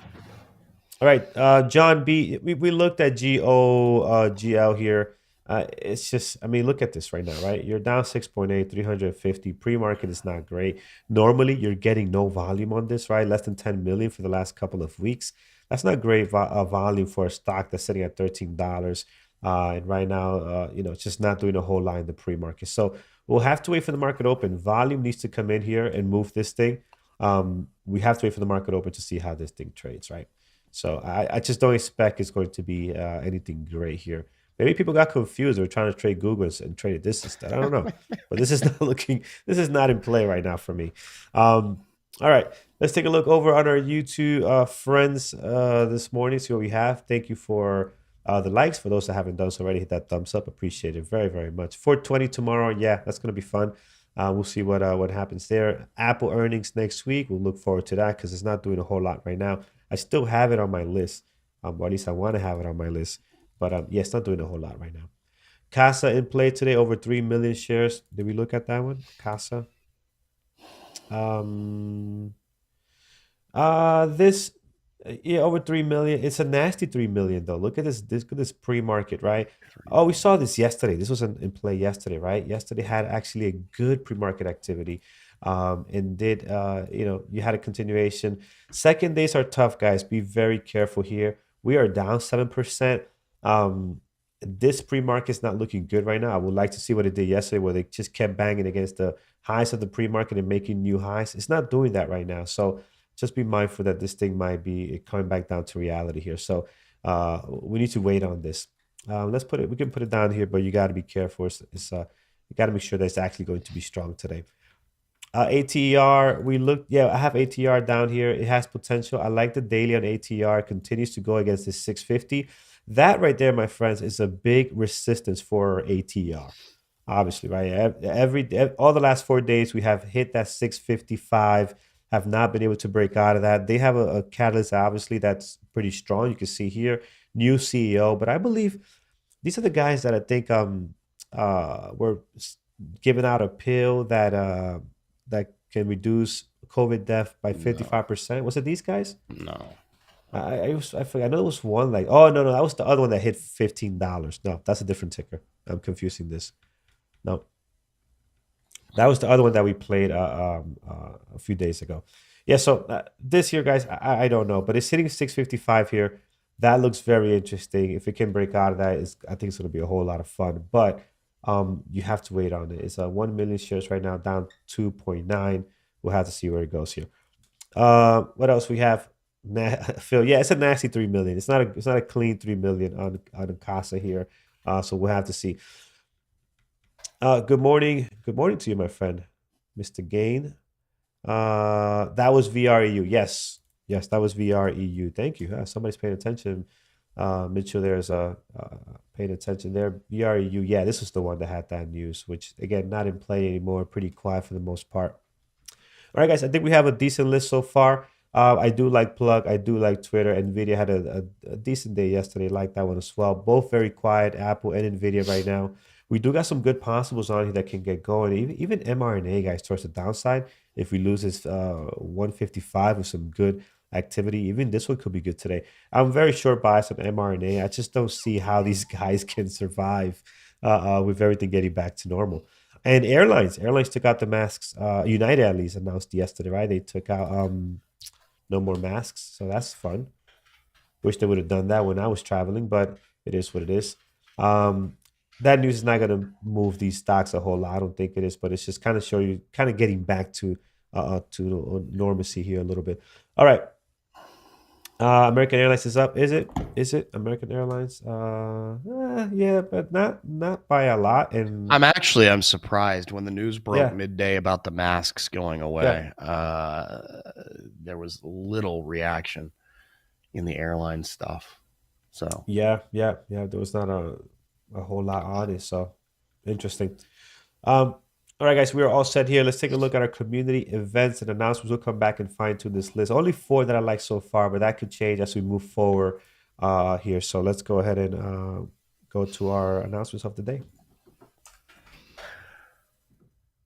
All right, John B. We looked at GL here. It's just, I mean, look at this right now, right? You're down 6.8, 350. Pre-market is not great. Normally, you're getting no volume on this, right? Less than 10 million for the last couple of weeks. That's not great volume for a stock that's sitting at $13. And right now, it's just not doing a whole lot in the pre-market. So we'll have to wait for the market open. Volume needs to come in here and move this thing. We have to wait for the market open to see how this thing trades, right? So I just don't expect it's going to be anything great here. Maybe people got confused. They're trying to trade Google and traded this instead. I don't know. But this is not this is not in play right now for me. All right. Let's take a look over on our YouTube friends this morning. See what we have. Thank you for the likes. For those that haven't done so already, hit that thumbs up. Appreciate it very, very much. 420 tomorrow. Yeah, that's going to be fun. We'll see what happens there. Apple earnings next week. We'll look forward to that because it's not doing a whole lot right now. I still have it on my list, or at least I want to have it on my list. But yeah, it's not doing a whole lot right now. Casa in play today, over 3 million shares. Did we look at that one? Casa. This, yeah, over 3 million. It's a nasty 3 million though. Look at this. Look at this pre-market, right? Oh, we saw this yesterday. This was in play yesterday, right? Yesterday had actually a good pre-market activity. And did you had a continuation. Second days are tough, guys. Be very careful here. We are down 7%. This pre-market is not looking good right now. I would like to see what it did yesterday, where they just kept banging against the highs of the pre-market and making new highs. It's not doing that right now. So just be mindful that this thing might be coming back down to reality here. So we need to wait on this. Let's put it. We can put it down here, but you got to be careful. You got to make sure that it's actually going to be strong today. ATR, we looked. Yeah, I have ATR down here. It has potential. I like the daily on ATR. It continues to go against this 650. That right there, my friends, is a big resistance for ATR. Obviously, right? All the last 4 days, we have hit that 655. Have not been able to break out of that. They have a catalyst, obviously, that's pretty strong. You can see here, new CEO. But I believe these are the guys that I think were giving out a pill that can reduce COVID death by 55%. Was it these guys? No. I forgot. I know there was one like, oh no, that was the other one that hit $15. No, that's a different ticker. I'm confusing this. No. That was the other one that we played a few days ago. Yeah, so this here, guys, I don't know, but it's hitting 655 here. That looks very interesting. If it can break out of that, I think it's going to be a whole lot of fun. But you have to wait on it. It's 1 million shares right now, down 2.9. We'll have to see where it goes here. What else we have? Phil, yeah, it's a nasty 3 million. It's not a clean 3 million on Casa here. So we'll have to see. Good morning. Good morning to you, my friend, Mr. Gain. That was VREU. Yes, yes, that was VREU. Thank you. Somebody's paying attention. Mitchell, there's paying attention there. VREU. Yeah, this is the one that had that news, which again, not in play anymore. Pretty quiet for the most part. All right, guys, I think we have a decent list so far. I do like Plug. I do like Twitter. NVIDIA had a decent day yesterday. Like that one as well. Both very quiet, Apple and NVIDIA right now. We do got some good possibles on here that can get going. Even mRNA, guys, towards the downside. If we lose this 155 with some good activity, even this one could be good today. I'm very short biased on mRNA. I just don't see how these guys can survive with everything getting back to normal. And airlines took out the masks. United at least announced yesterday, right? They took out no more masks, so that's fun. Wish they would have done that when I was traveling, but it is what it is. That news is not going to move these stocks a whole lot. I don't think it is, but it's just kind of show you, kind of getting back to normalcy here a little bit. All right. American Airlines is up. Is it? Is it American Airlines? Yeah, but not by a lot. And I'm surprised when the news broke yeah, midday about the masks going yeah, away. There was little reaction in the airline stuff. So yeah. There was not a whole lot on it, so interesting. Um, all right, guys, we are all set here. Let's take a look at our community events and announcements. We'll come back and fine tune this list. Only four that I like so far, but that could change as we move forward here. So let's go ahead and go to our announcements of the day.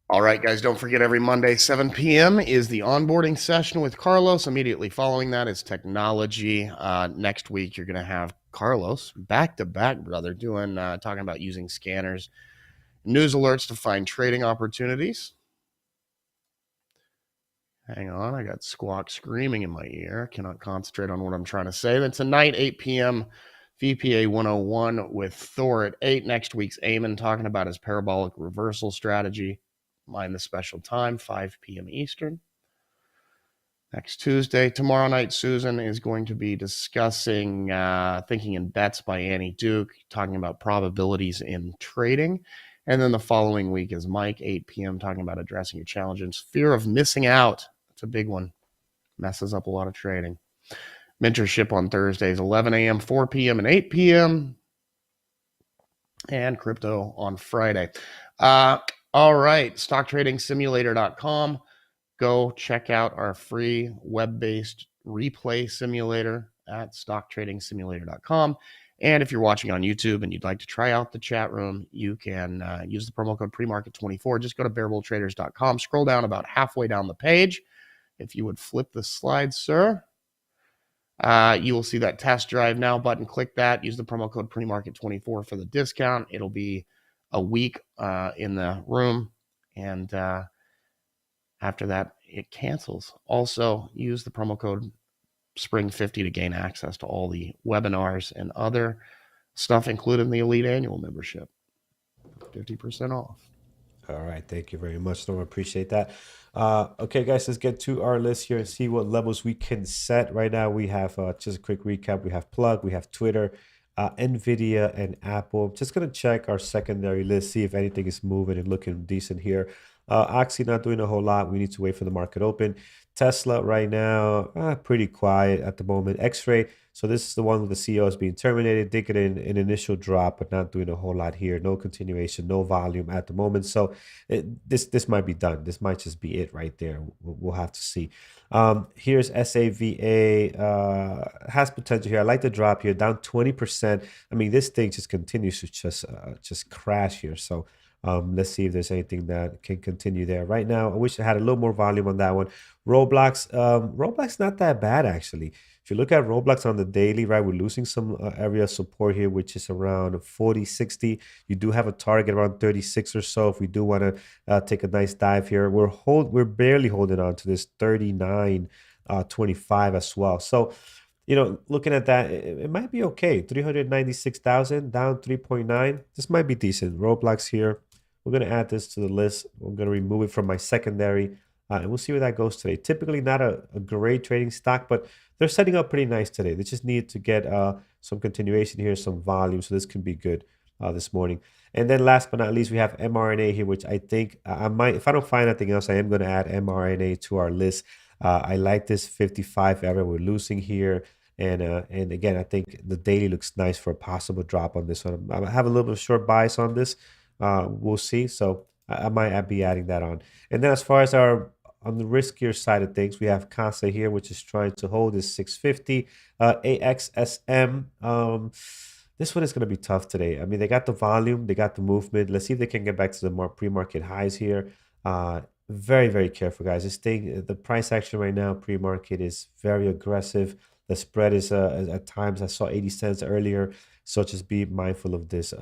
all right, guys, don't forget every Monday, 7 p.m. is the onboarding session with Carlos. Immediately following that is technology. Next week, you're going to have Carlos back to back, brother, talking about using scanners, news alerts to find trading opportunities. Hang on, I got Squawk screaming in my ear. Cannot concentrate on what I'm trying to say. Then tonight, 8 p.m., VPA 101 with Thor at 8. Next week's Eamon talking about his parabolic reversal strategy. Mind the special time, 5 p.m. Eastern. Next Tuesday, tomorrow night, Susan is going to be discussing Thinking in Bets by Annie Duke, talking about probabilities in trading. And then the following week is Mike, 8 p.m., talking about addressing your challenges. Fear of missing out. It's a big one. Messes up a lot of trading. Mentorship on Thursdays, 11 a.m., 4 p.m., and 8 p.m. And crypto on Friday. All right, stocktradingsimulator.com. Go check out our free web-based replay simulator at stocktradingsimulator.com. And if you're watching on YouTube and you'd like to try out the chat room, you can use the promo code premarket24. Just go to bearbulltraders.com. Scroll down about halfway down the page. If you would flip the slide, sir, you will see that test drive now button. Click that. Use the promo code premarket24 for the discount. It'll be a week in the room, and after that, it cancels. Also, use the promo code SPRING50 to gain access to all the webinars and other stuff, including the Elite Annual Membership. 50% off. All right, thank you very much, Norm. Appreciate that. Okay, guys, let's get to our list here and see what levels we can set. Right now, we have just a quick recap. We have Plug, we have Twitter, NVIDIA, and Apple. Just going to check our secondary list, see if anything is moving and looking decent here. Oxy not doing a whole lot. We need to wait for the market open. Tesla right now, pretty quiet at the moment. X-Ray, so this is the one with the CEO is being terminated. Did get an initial drop, but not doing a whole lot here. No continuation, no volume at the moment. So this might be done. This might just be it right there. We'll have to see. Here's SAVA, has potential here. I like the drop here, down 20%. I mean, this thing just continues to just crash here. So let's see if there's anything that can continue there. Right now, I wish I had a little more volume on that one. Roblox not that bad, actually. If you look at Roblox on the daily, right, we're losing some area of support here, which is around 40, 60. You do have a target around 36 or so. If we do want to take a nice dive here, we're barely holding on to this 39.25 as well. So, looking at that, it might be okay. 396,000 down 3.9. This might be decent. Roblox here. We're going to add this to the list. I'm going to remove it from my secondary, and we'll see where that goes today. Typically not a great trading stock, but they're setting up pretty nice today. They just need to get some continuation here, some volume. So this can be good this morning. And then last but not least, we have mRNA here, which I think I might, if I don't find anything else, I am going to add mRNA to our list. I like this 55 area we're losing here. And again, I think the daily looks nice for a possible drop on this one. I have a little bit of short bias on this. We'll see. So I might be adding that on. And then as far as our on the riskier side of things, we have Casa here, which is trying to hold this 650. AXSM. This one is going to be tough today. I mean, they got the volume, they got the movement. Let's see if they can get back to the more pre-market highs here. Very, very careful, guys. This thing, the price action right now, pre-market is very aggressive. The spread is at times, I saw 80 cents earlier. So just be mindful of this.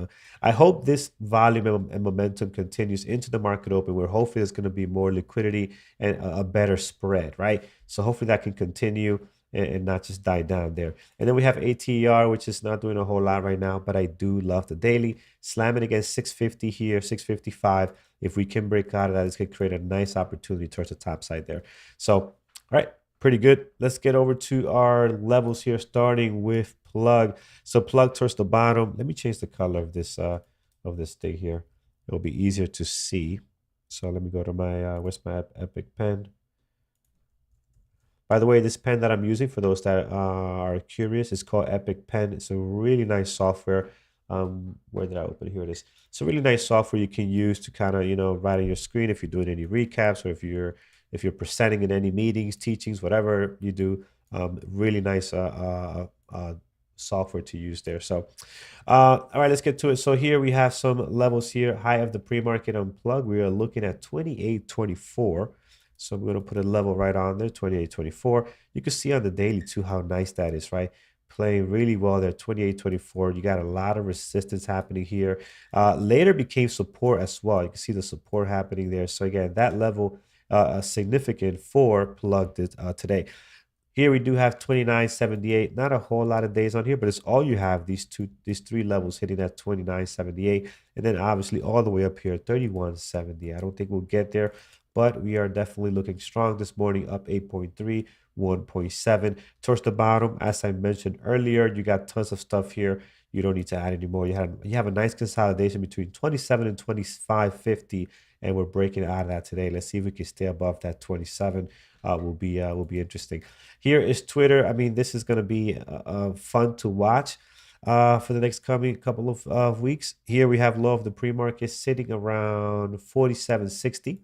I hope this volume and momentum continues into the market open, where hopefully there's going to be more liquidity and a better spread, right? So hopefully that can continue and not just die down there. And then we have ATR, which is not doing a whole lot right now, but I do love the daily. Slamming against 650 here, 655. If we can break out of that, it's going to create a nice opportunity towards the top side there. So, all right, pretty good. Let's get over to our levels here, starting with plug. So plug towards the bottom. Let me change the color of this thing here. It'll be easier to see. So let me go to my, where's my Epic pen? By the way, this pen that I'm using, for those that are curious, is called Epic Pen. It's a really nice software. Where did I open it? Here it is. It's a really nice software you can use to kind of, write on your screen if you're doing any recaps, or if you're presenting in any meetings, teachings, whatever you do. Really nice software to use there. So, all right, let's get to it. So here we have some levels here. High of the pre-market on plug. We are looking at 28.24. So I'm going to put a level right on there, 28.24. You can see on the daily too how nice that is, right? Playing really well there, 28.24. You got a lot of resistance happening here. Later became support as well. You can see the support happening there. So again, that level significant for plug today. Here we do have 29.78. Not a whole lot of days on here, but it's all you have, these three levels hitting at 29.78. And then obviously all the way up here, 31.70. I don't think we'll get there, but we are definitely looking strong this morning, up 8.3, 1.7. Towards the bottom, as I mentioned earlier, you got tons of stuff here. You don't need to add anymore. You have a nice consolidation between 27 and 25.50, and we're breaking out of that today. Let's see if we can stay above that 27. Will be interesting. Here is Twitter. I mean, this is going to be fun to watch for the next coming couple of weeks. Here we have low of the pre-market sitting around 47.60.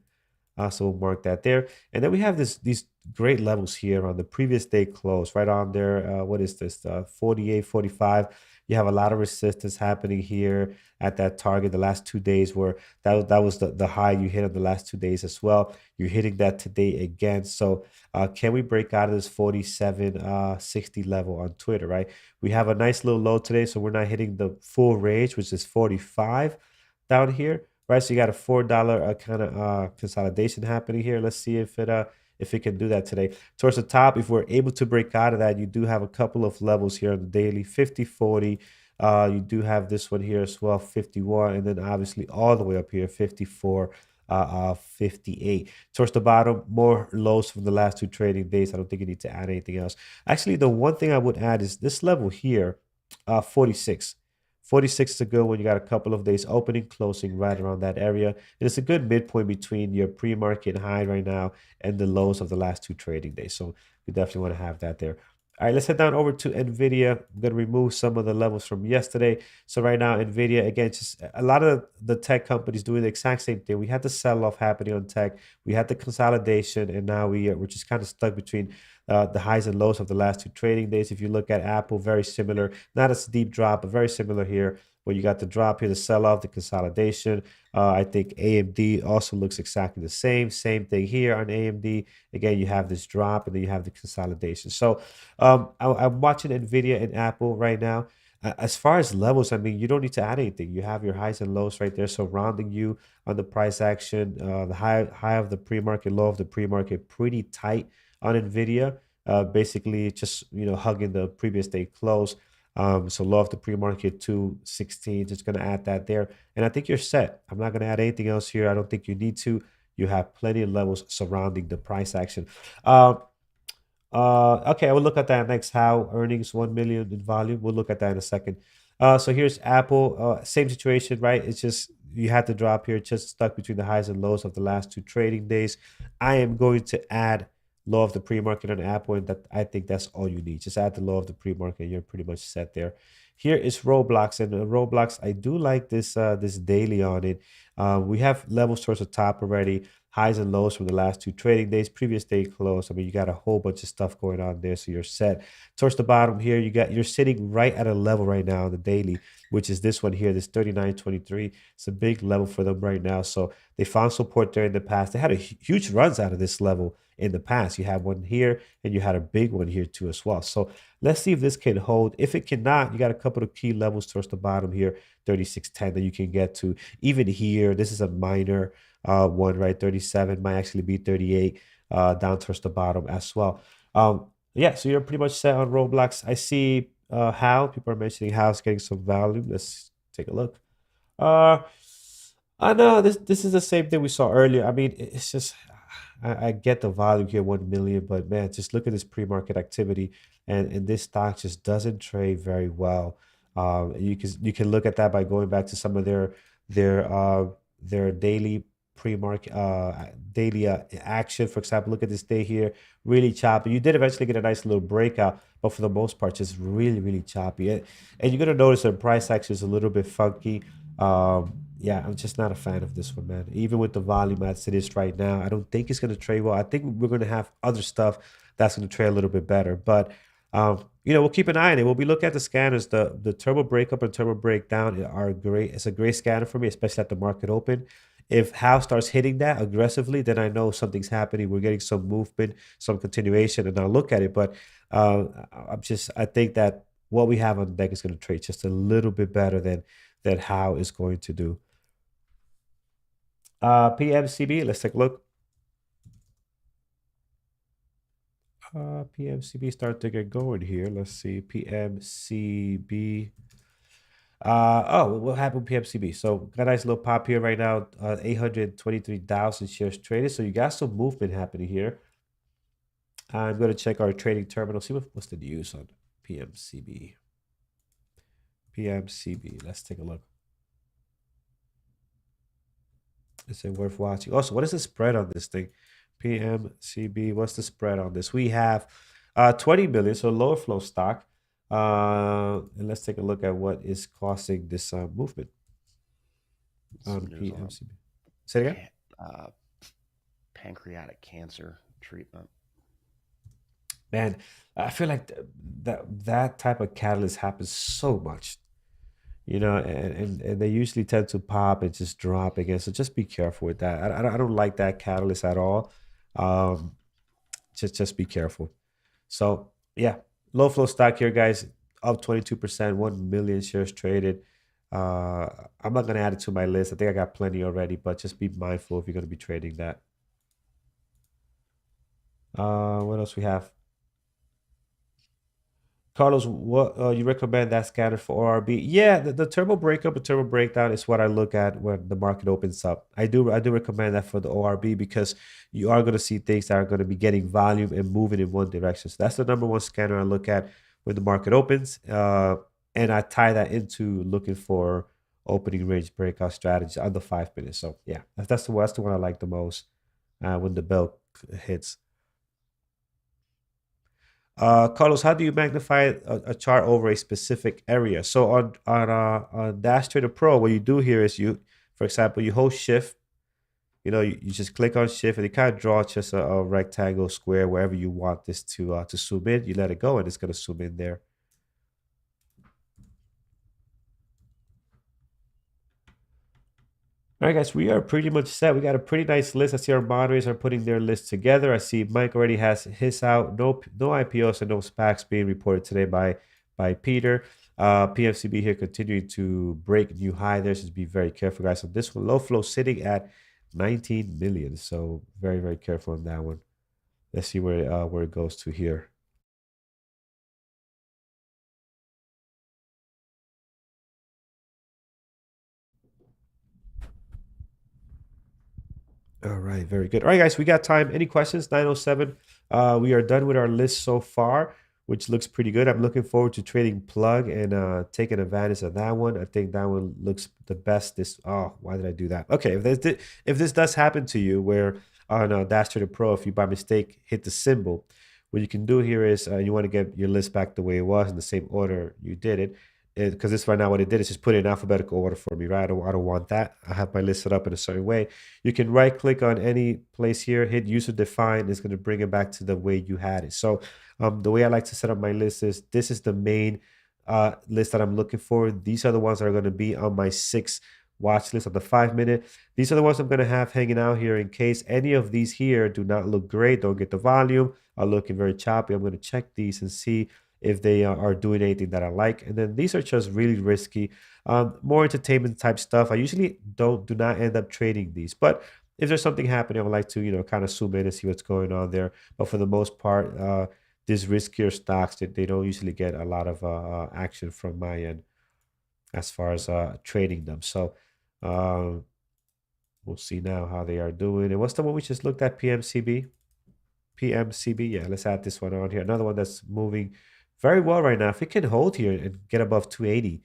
So we'll mark that there. And then we have these great levels here on the previous day close, right on there. What is this? 48.45. You have a lot of resistance happening here at that target. The last 2 days were that was the high you hit on the last 2 days as well. You're hitting that today again. So can we break out of this 47.60 level on Twitter, right? We have a nice little low today, so we're not hitting the full range, which is 45 down here. Right, so you got a $4 kind of consolidation happening here. Let's see if it can do that today. Towards the top, if we're able to break out of that, you do have a couple of levels here on the daily, 50.40. You do have this one here as well, 51, and then obviously all the way up here, 54.58. Towards the bottom, more lows from the last two trading days. I don't think you need to add anything else. Actually, the one thing I would add is this level here, 46. 46 is a good one. You got a couple of days opening, closing right around that area. And it's a good midpoint between your pre-market high right now and the lows of the last two trading days. So you definitely want to have that there. All right, let's head down over to NVIDIA. I'm going to remove some of the levels from yesterday. So right now, NVIDIA, again, just a lot of the tech companies doing the exact same thing. We had the sell-off happening on tech. We had the consolidation, and now we're just kind of stuck between the highs and lows of the last two trading days. If you look at Apple, very similar. Not as deep drop, but very similar here. Where you got the drop here, the sell-off, the consolidation. I think AMD also looks exactly the same. Same thing here on AMD. Again, you have this drop, and then you have the consolidation. So I'm watching NVIDIA and Apple right now. As far as levels, I mean, you don't need to add anything. You have your highs and lows right there surrounding you on the price action. The high of the pre-market, low of the pre-market, pretty tight on NVIDIA. Basically, just hugging the previous day close. So low of the pre-market 216, just going to add that there. And I think you're set. I'm not going to add anything else here. I don't think you need to. You have plenty of levels surrounding the price action. Okay, I will look at that next. How earnings 1 million in volume. We'll look at that in a second. So here's Apple. Same situation, right? It's just you had to drop here, just stuck between the highs and lows of the last two trading days. I am going to add low of the pre-market on Apple, and that I think that's all you need. Just add the low of the pre-market, you're pretty much set there. Here is Roblox, and Roblox, I do like this daily on it. We have levels towards the top already, highs and lows from the last two trading days, previous day close. I mean, you got a whole bunch of stuff going on there, so you're set. Towards the bottom here, you're sitting right at a level right now on the daily, which is this one here, this 39.23. It's a big level for them right now. So they found support there in the past. They had a huge runs out of this level in the past. You had one here, and you had a big one here too as well. So let's see if this can hold. If it cannot, you got a couple of key levels towards the bottom here, 36.10 that you can get to. Even here, this is a minor one, right? 37 might actually be 38 down towards the bottom as well. Yeah, so you're pretty much set on Roblox. I see how people are mentioning how it's getting some value. Let's take a look. Uh, I know this is the same thing we saw earlier. I mean, it's just I get the volume here, 1 million, but man, just look at this pre-market activity, and this stock just doesn't trade very well. You can look at that by going back to some of their their daily pre-market daily action. For example, look at this day here, really choppy. You did eventually get a nice little breakout, but for the most part, just really choppy. And you're gonna notice the price action is a little bit funky. Yeah, I'm just not a fan of this one, man. Even with the volume as it is right now, I don't think it's going to trade well. I think we're going to have other stuff that's going to trade a little bit better. But we'll keep an eye on it. We'll be looking at the scanners. The turbo breakup and turbo breakdown are great. It's a great scanner for me, especially at the market open. If Howe starts hitting that aggressively, then I know something's happening. We're getting some movement, some continuation, and I'll look at it. But I think that what we have on deck is going to trade just a little bit better than Howe is going to do. PMCB, let's take a look. PMCB start to get going here. Let's see, PMCB. What happened with PMCB? So got a nice little pop here right now. 823,000 shares traded. So you got some movement happening here. I'm going to check our trading terminal. See what's the news on PMCB. PMCB. Let's take a look. Is it worth watching? Also, what is the spread on this thing? PMCB, what's the spread on this? We have 20 million, so lower flow stock. And let's take a look at what is causing this movement on PMCB. Say it again? Pancreatic cancer treatment. Man, I feel like that type of catalyst happens so much, and they usually tend to pop and just drop again. So just be careful with that. I don't like that catalyst at all. Just be careful. So yeah, low flow stock here, guys, up 22%, 1 million shares traded. I'm not gonna add it to my list. I think I got plenty already, but just be mindful if you're gonna be trading that. What else we have? Carlos, what you recommend that scanner for ORB? Yeah, the turbo breakup and turbo breakdown is what I look at when the market opens up. I do recommend that for the ORB because you are going to see things that are going to be getting volume and moving in one direction. So that's the number one scanner I look at when the market opens, and I tie that into looking for opening range breakout strategies under 5 minutes. So yeah, that's the one I like the most when the bell hits. Carlos, how do you magnify a chart over a specific area? So on Dash Trader Pro, what you do here is for example, you hold Shift. You just click on Shift, and it kind of draws just a rectangle, square, wherever you want this to zoom in. You let it go, and it's going to zoom in there. All right, guys, we are pretty much set. We got a pretty nice list. I see our moderators are putting their list together. I see Mike already has his out. No IPOs and no SPACs being reported today by Peter. PFCB here continuing to break new high there. Just be very careful, guys. On this one, low flow sitting at 19 million. So very careful on that one. Let's see where it goes to here. All right, very good. All right, guys, we got time. Any questions? 907 We are done with our list so far, which looks pretty good. I'm looking forward to trading plug and taking advantage of that one. I think that one looks the best. Why did I do that? Okay, if this does happen to you, where on Dash Trader Pro, if you by mistake hit the symbol, what you can do here is you want to get your list back the way it was in the same order you did it. Because this right now, what it did is just put it in alphabetical order for me, right? I don't want that. I have my list set up in a certain way. You can right click on any place here, hit user define. It's going to bring it back to the way you had it. So the way I like to set up my list is this is the main list that I'm looking for. These are the ones that are going to be on my 6 watch list of the 5 minute. These are the ones I'm going to have hanging out here in case any of these here do not look great, don't get the volume, are looking very choppy. I'm going to check these and see if they are doing anything that I like. And then these are just really risky, more entertainment type stuff. I usually do not end up trading these, but if there's something happening, I would like to, kind of zoom in and see what's going on there. But for the most part, these riskier stocks, they don't usually get a lot of action from my end as far as trading them. So we'll see now how they are doing. And what's the one we just looked at? PMCB? PMCB. Yeah, let's add this one on here. Another one that's moving very well right now. If it can hold here and get above 280,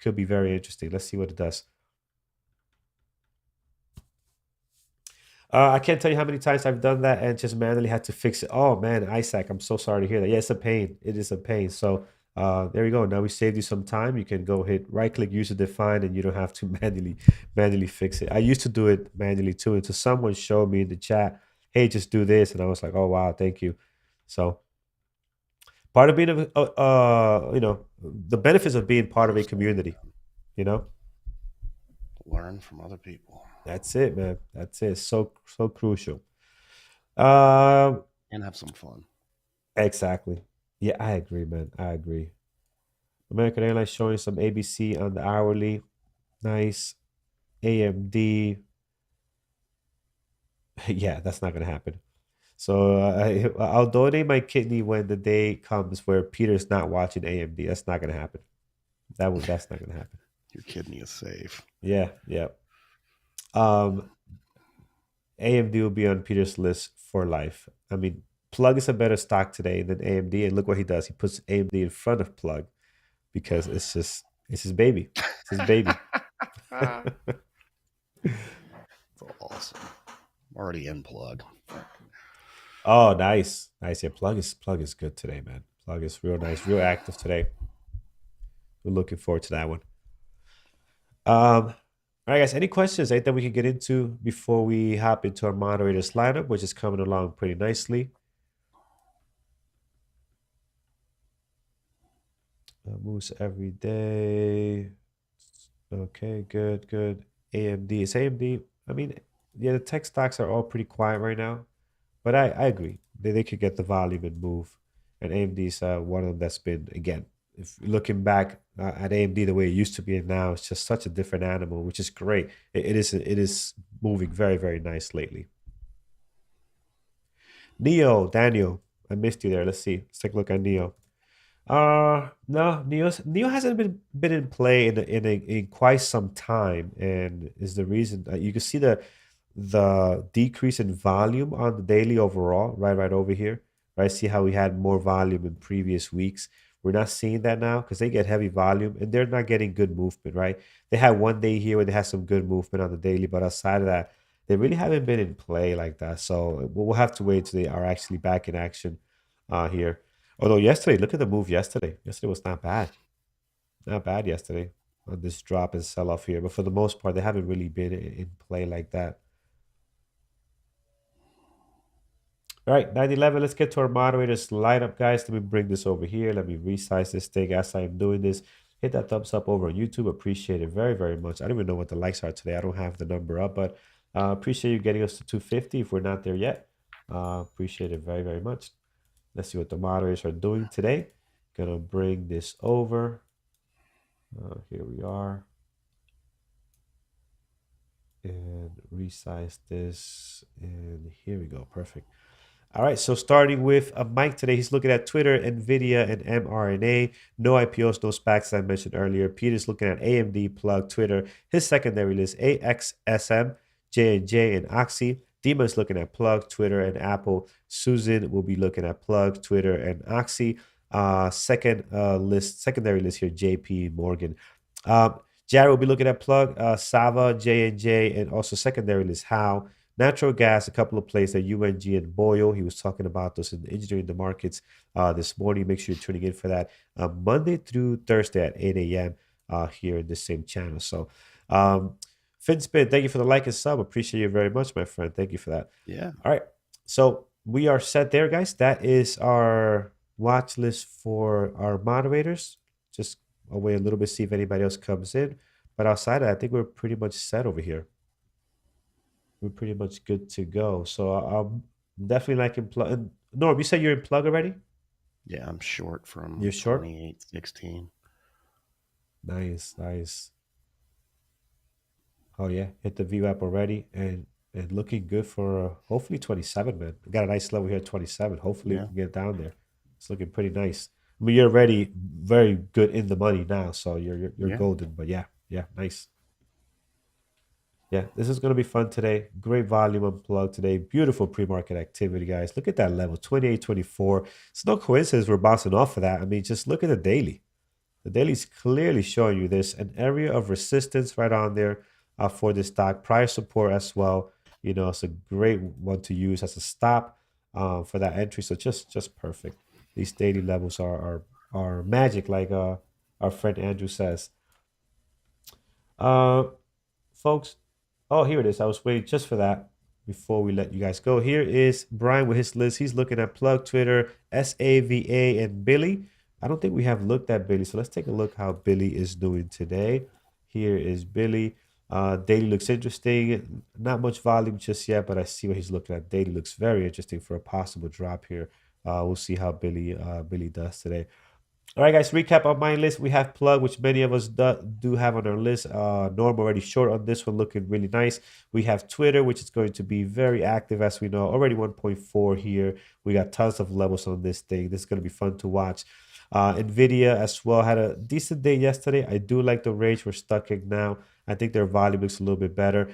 could be very interesting. Let's see what it does. I can't tell you how many times I've done that and just manually had to fix it. Oh man, Isaac, I'm so sorry to hear that. Yeah, it's a pain. It is a pain. So there you go. Now we saved you some time. You can go hit right click user define and you don't have to manually fix it. I used to do it manually too. Until someone showed me in the chat, hey, just do this. And I was like, oh wow, thank you. So part of being the benefits of being part of a community, Learn from other people. That's it, man. That's it. So crucial. And have some fun. Exactly. Yeah, I agree, man. I agree. American Airlines showing some ABC on the hourly. Nice. AMD. Yeah, that's not gonna happen. So I'll donate my kidney when the day comes where Peter's not watching AMD. That's not gonna happen. That's not gonna happen. Your kidney is safe. Yeah. AMD will be on Peter's list for life. I mean, Plug is a better stock today than AMD, and look what he does. He puts AMD in front of Plug because it's his baby. It's his baby. That's awesome. I'm already in Plug. Oh, nice. Yeah, Plug is good today, man. Plug is real nice, real active today. We're looking forward to that one. All right, guys. Any questions? Anything we can get into before we hop into our moderators lineup, which is coming along pretty nicely. Moves every day. Okay, good. AMD. It's AMD. I mean, yeah, the tech stocks are all pretty quiet right now, but I agree. They could get the volume and move. And AMD is one of them that's been, again, if looking back at AMD the way it used to be and now, it's just such a different animal, which is great. It is moving very, very nice lately. Neo, Daniel, I missed you there. Let's see. Let's take a look at Neo. No, Neo hasn't been in play in quite some time, and is the reason you can see the decrease in volume on the daily overall, right over here. Right, see how we had more volume in previous weeks. We're not seeing that now because they get heavy volume and they're not getting good movement. Right, they had one day here where they had some good movement on the daily, but outside of that, they really haven't been in play like that. So we'll have to wait till they are actually back in action here. Although yesterday, look at the move yesterday. Yesterday was not bad. Not bad yesterday on this drop and sell off here. But for the most part, they haven't really been in play like that. All right, 911. Let's get to our moderators lineup, guys. Let me bring this over here. Let me resize this thing as I'm doing this. Hit that thumbs up over on YouTube. Appreciate it very, very much. I don't even know what the likes are today. I don't have the number up, but appreciate you getting us to 250 if we're not there yet. Appreciate it very, very much. Let's see what the moderators are doing today. Gonna bring this over. Here we are. And resize this. And here we go. Perfect. All right. So starting with Mike today, he's looking at Twitter, NVIDIA, and mRNA. No IPOs, no SPACs, as I mentioned earlier. Peter's looking at AMD, Plug, Twitter. His secondary list, AXSM, J&J, and Oxy. Dima is looking at Plug, Twitter, and Apple. Susan will be looking at Plug, Twitter, and Oxy. Secondary list here, JP Morgan. Jared will be looking at Plug, Sava, J&J, and also secondary list How. Natural gas, a couple of plays there, UNG and Boyle. He was talking about those in engineering the markets this morning. Make sure you're tuning in for that Monday through Thursday at 8 a.m. Here in the same channel. So, FinSpin, thank you for the like and sub. Appreciate you very much, my friend. Thank you for that. Yeah. All right. So we are set there, guys. That is our watch list for our moderators. Just I'll wait a little bit, see if anybody else comes in. But outside of that, I think we're pretty much set over here. We're pretty much good to go. So I'm definitely liking plug. Norm, you said you're in plug already? Yeah, I'm short from You're short? 28.16. Nice, nice. Oh yeah, hit the VWAP already and looking good for hopefully 27, man. We got a nice level here at 27. Hopefully we Yeah. can get down there. It's looking pretty nice. I mean, you're already very good in the money now, so you're Yeah. golden. But yeah, nice. Yeah, this is going to be fun today. Great volume unplugged today. Beautiful pre-market activity, guys. Look at that level, 28, 24. It's no coincidence we're bouncing off of that. I mean, just look at the daily. The daily is clearly showing you there's an area of resistance right on there for this stock. Prior support as well. You know, it's a great one to use as a stop for that entry. So just perfect. These daily levels are magic, like our friend Andrew says. Uh, Folks, oh, here it is. I was waiting just for that before we let you guys go. Here is Brian with his list. He's looking at Plug, Twitter, SAVA, and Billy. I don't think we have looked at Billy, so let's take a look how Billy is doing today. Here is Billy. Daily looks interesting. Not much volume just yet, but I see what he's looking at. Daily looks very interesting for a possible drop here. We'll see how Billy does today. All right, guys, recap on my list. We have Plug, which many of us do have on our list. Norm already short on this one, looking really nice. We have Twitter, which is going to be very active, as we know. Already 1.4 here. We got tons of levels on this thing. This is going to be fun to watch. NVIDIA as well had a decent day yesterday. I do like the range we're stuck in now. I think their volume looks a little bit better.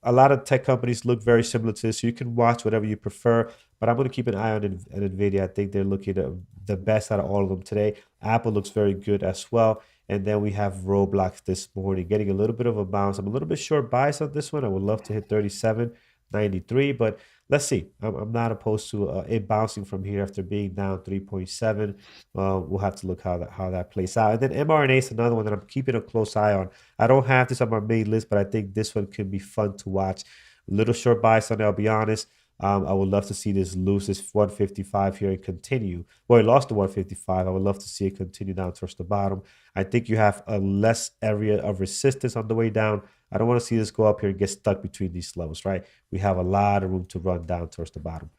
A lot of tech companies look very similar to this, so you can watch whatever you prefer. But I'm going to keep an eye on NVIDIA. I think they're looking at the best out of all of them today. Apple looks very good as well. And then we have Roblox this morning getting a little bit of a bounce. I'm a little bit short bias on this one. I would love to hit 37.93, but let's see. I'm not opposed to it bouncing from here after being down 3.7. We'll have to look how that plays out. And then mRNA is another one that I'm keeping a close eye on. I don't have this on my main list, but I think this one could be fun to watch. A little short bias on it, I'll be honest. I would love to see this lose this 155 here and continue. Well, it lost to 155. I would love to see it continue down towards the bottom. I think you have a less area of resistance on the way down. I don't want to see this go up here and get stuck between these levels, right? We have a lot of room to run down towards the bottom.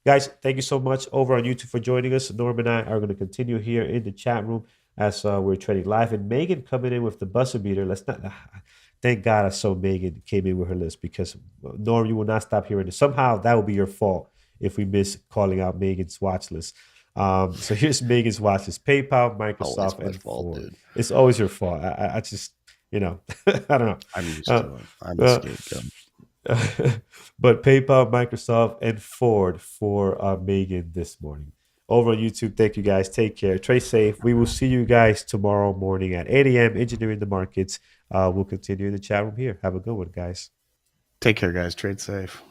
Guys, thank you so much over on YouTube for joining us. Norm and I are going to continue here in the chat room as we're trading live. And Megan coming in with the buzzer beater. Let's not... Thank God I saw Megan came in with her list, because Norm, you will not stop hearing it. Somehow that will be your fault if we miss calling out Megan's watch list. So here's Megan's watch list: PayPal, Microsoft, and fault, Ford. dude. It's always your fault. I just, I don't know. I'm used to it. I'm a scapegoat. But PayPal, Microsoft, and Ford for Megan this morning. Over on YouTube, thank you guys. Take care. Trade safe. We will see you guys tomorrow morning at 8 a.m. Engineering the Markets. We'll continue in the chat room here. Have a good one, guys. Take care, guys. Trade safe.